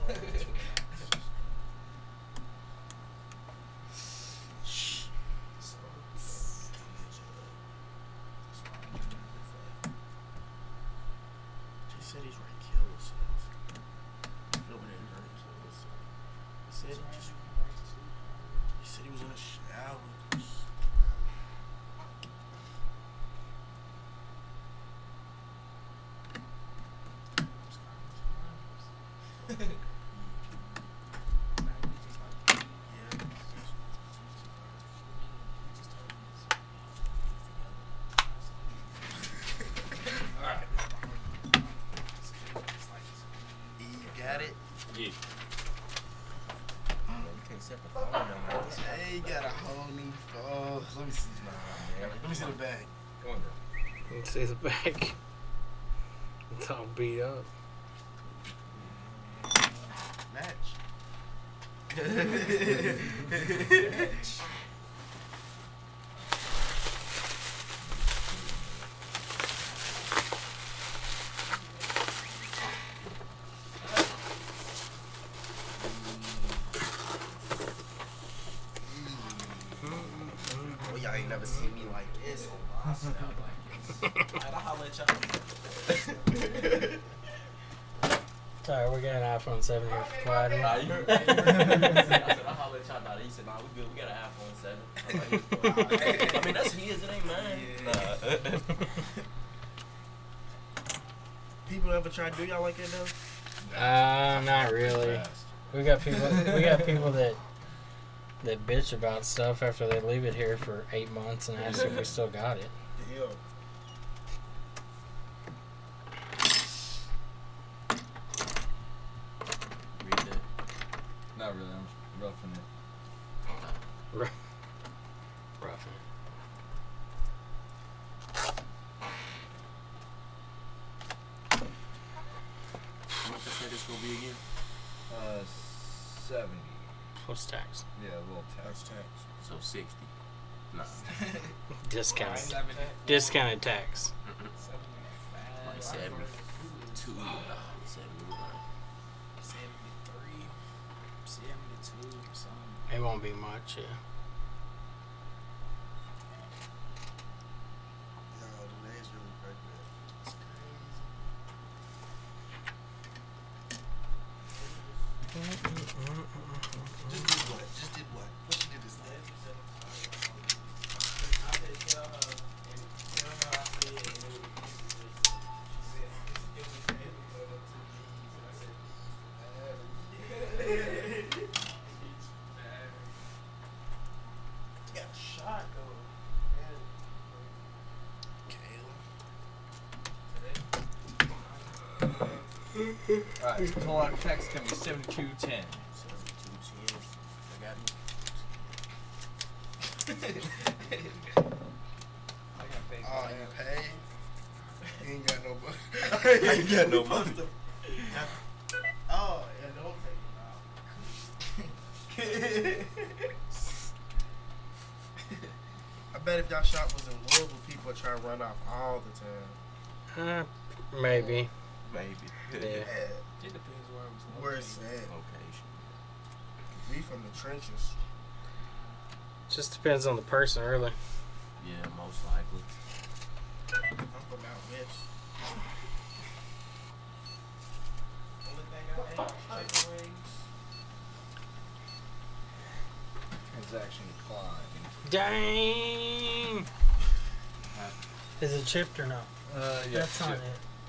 She said he's ready to kill herself. Feeling it hurt. He said he was in a shower. You got it? Yeah. You can't set the phone down like this. Hey, you got a whole new phone. Let me see. Let me see the bag. Come on, girl. Let's see the back. It's all beat up. Match. Oh, y'all ain't never seen me like this. I sound like this. I'll holler at y'all. Sorry, we got an iPhone 7 here for Clyde. Nah, you heard. I said, I'll holler at y'all about it. He said, nah, we good. We got an iPhone 7. I'm like, I mean, that's his. It ain't mine. Yeah. Nah. People ever try to do y'all like that though? Not really. We got people that bitch about stuff after they leave it here for 8 months and ask if we still got it. Yeah. Read that. Not really. I'm roughing it. Roughing it. How much I said it's gonna be again? 70. Plus tax. Yeah, a little tax. So 60. Nah. Discounted tax. Like 72. 71. 73, 72, something. It won't be much, yeah. No, the name's really pregnant. It's crazy. Just did what? Just did what? What she did this time? I said, tell her I said, it was she said, it was heavy for the 2 G's. And I said, Got shot though. Kayla. Alright, total out tax can be 72.10. 72.10. I got me. Oh, you pay? You ain't got no money. I ain't got no money. Oh, yeah, don't take it out. I bet if y'all shop was in Louisville, people motherfucker try to run off all the time. Maybe. Maybe. Yeah. It depends where it was Where it's at. Location. We from the trenches. Just depends on the person, really. Yeah, most likely. I'm from out west. Only thing I ate, chicken wings. Transaction declined. Dang! Is it chipped or no? Yeah. That's not shit. it.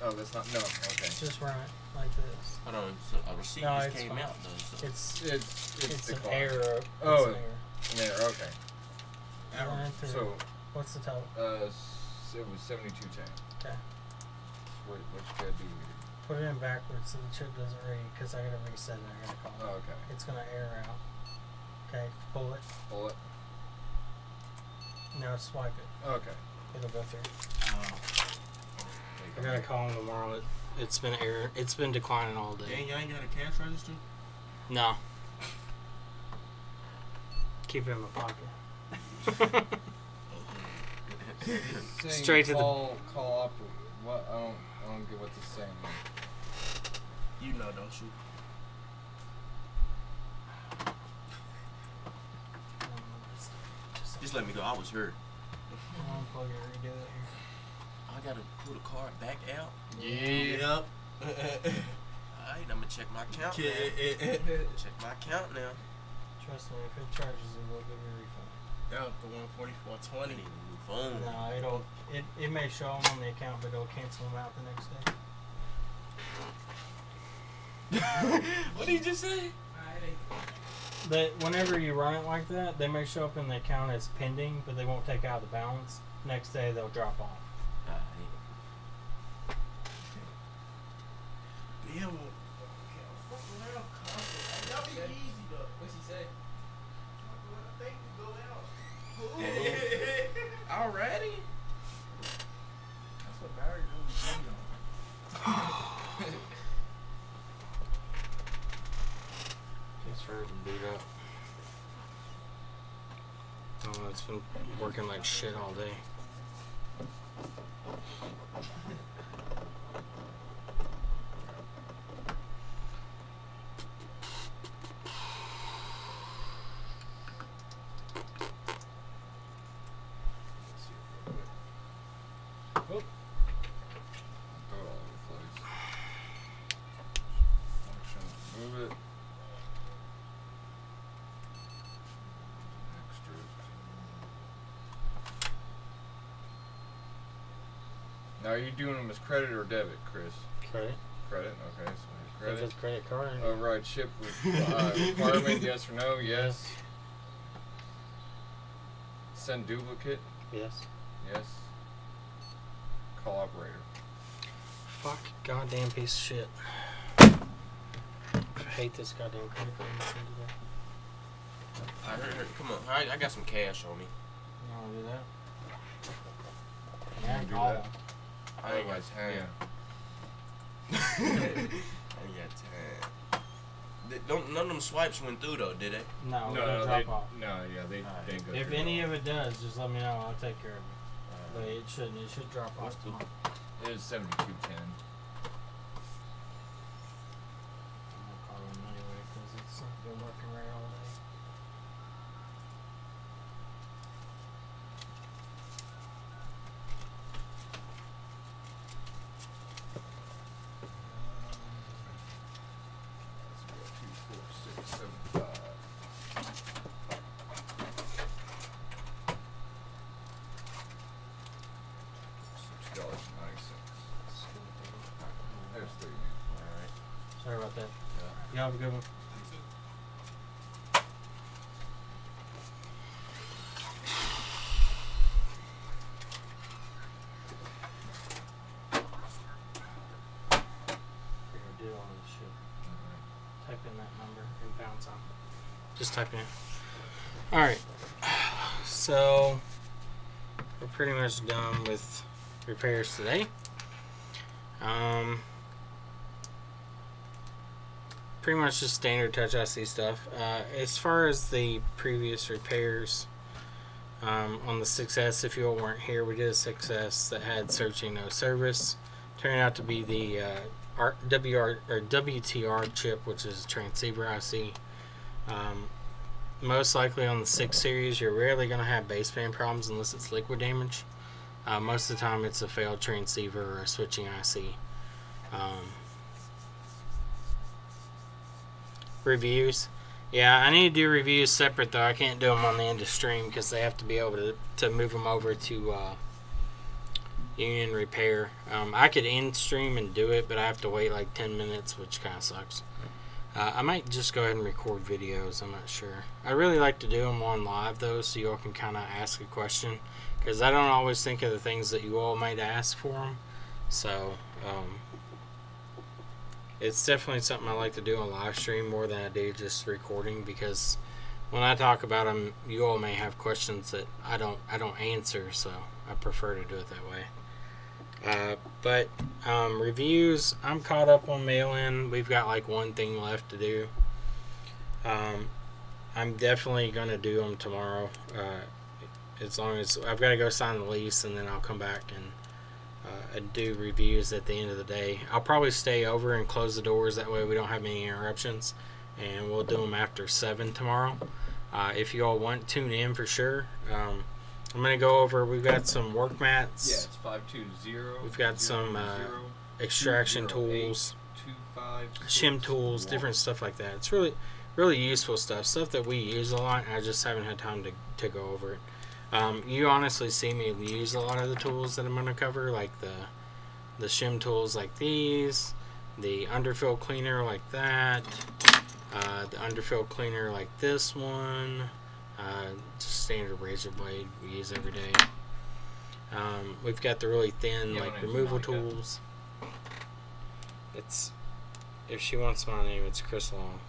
Oh, that's not. No. Okay. Just run it like this. Hold on, so a receipt No, just it's came fine. out though. So. It's It's an declined. error. Oh, It's an error. There. Okay. Run it through. So, What's the total? it was 7210. Okay. What you gotta do? Put it in backwards so the chip doesn't read, because I gotta reset it. I gotta call it. Oh, okay. It's gonna error out. Okay, pull it. Pull it. Now swipe it. Okay. It'll go through. I gotta call him tomorrow. It's been error. It's been declining all day. Dang, y'all ain't got a cash register? No. Keep it in my pocket. Straight to the- call up. What? I don't get what this is saying. You know, don't you? Just let me go. I was hurt. Unplug it, redo it here. I gotta pull the card back out. Yep. Alright, I'm gonna check my count now. Check my count now. Trust me, if it charges, it will give you a refund. That was the 144.20. I need a new phone. No, it may show them on the account, but it'll cancel them out the next day. What did you just say? That whenever you run it like that, they may show up in the account as pending, but they won't take out the balance. Next day, they'll drop off. Yeah, well, fuck around, constantly. Y'all be easy though. What's he say? Fuck around, I think we go out. Already? That's what Barry really said on. It's for to boot up. Oh, it's been working like shit all day. Throw it all over the place. Function. Move it. Extras. Now, are you doing them as credit or debit, Chris? Credit. Credit. Okay, so If credit. it's credit card. Override chip with requirement. Yes or no? Yes. Send duplicate. Yes. Yes. Call operator. Fuck, goddamn piece of shit. I hate this goddamn credit card. I heard. Come on, I got some cash on me. You wanna do that? You wanna do call that? them. I ain't got time. Yeah. I ain't got time. None of them swipes went through though, did they? No, No, it'll no, drop off. no, yeah, they didn't go If through any it. of it does, just let me know. I'll take care of it. But it shouldn't. It should drop What's off the- tomorrow. It is 7210. I'm gonna call them anyway because it's not been working right all day. Let's go 24675. $6.90. There's 3 man. Alright. Sorry about that. Y'all have a good one. Figure do all this shit. Type in that number and bounce on. Just type it in. Alright. So we're pretty much done with repairs today. Pretty much just standard Touch IC stuff. As far as the previous repairs, on the 6S. If you all weren't here, we did a 6S that had searching no service. Turned out to be the WTR chip, which is a transceiver IC. Most likely on the 6 series, you're rarely going to have baseband problems unless it's liquid damage. Most of the time, it's a failed transceiver or a switching IC. Reviews. Yeah, I need to do reviews separate though. I can't do them on the end of stream because they have to be able to move them over to Union Repair. I could end stream and do it, but I have to wait like 10 minutes, which kind of sucks. I might just go ahead and record videos. I'm not sure. I really like to do them on live though, so you all can kind of ask a question, because I don't always think of the things that you all might ask for them. So it's definitely something I like to do on live stream more than I do just recording, because when I talk about them, you all may have questions that I don't answer, so I prefer to do it that way. But reviews, I'm caught up on mail-in. We've got like one thing left to do. I'm definitely gonna do them tomorrow, as long as I've got to go sign the lease, and then I'll come back and do reviews at the end of the day. I'll probably stay over and close the doors, that way we don't have any interruptions, and we'll do them after 7 tomorrow. If you all want, tune in for sure. I'm going to go over, we've got some work mats. Yeah, it's 520. We've got some extraction tools, shim tools, different stuff like that. It's really useful stuff that we use a lot, and I just haven't had time to go over it. You honestly see me use a lot of the tools that I'm going to cover, like the shim tools like these, the underfill cleaner like that, the underfill cleaner like this one, just standard razor blade we use every day. We've got the really thin like removal tools. It's, if she wants my name, it's Chris Long.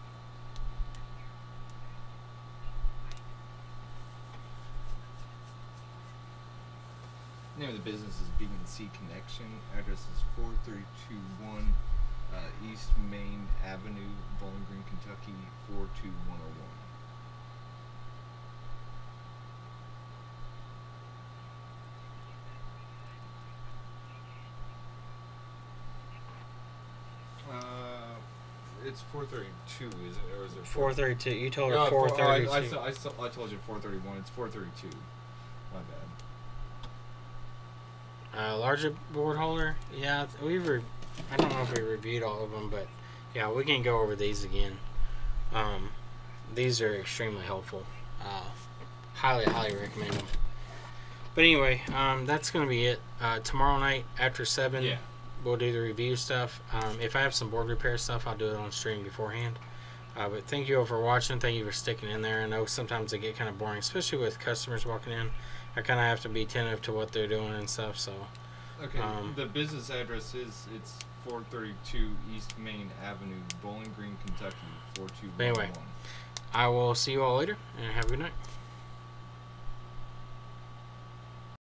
Name of the business is BGA Connection. Address is 4321 East Main Avenue, Bowling Green, Kentucky 42101. It's 432, is it? Or is it 432. You told her No, 432. I told you 431. It's 432. My bad. Larger board holder. Yeah, I don't know if we reviewed all of them, but yeah, we can go over these again. These are extremely helpful. Highly recommend them. But anyway, that's going to be it. Tomorrow night after 7, Yeah. we'll do the review stuff. If I have some board repair stuff, I'll do it on stream beforehand. But thank you all for watching. Thank you for sticking in there. I know sometimes they get kind of boring, especially with customers walking in. I kind of have to be attentive to what they're doing and stuff. So, Okay, the business address is, it's 432 East Main Avenue, Bowling Green, Kentucky 42101. Anyway, I will see you all later, and have a good night.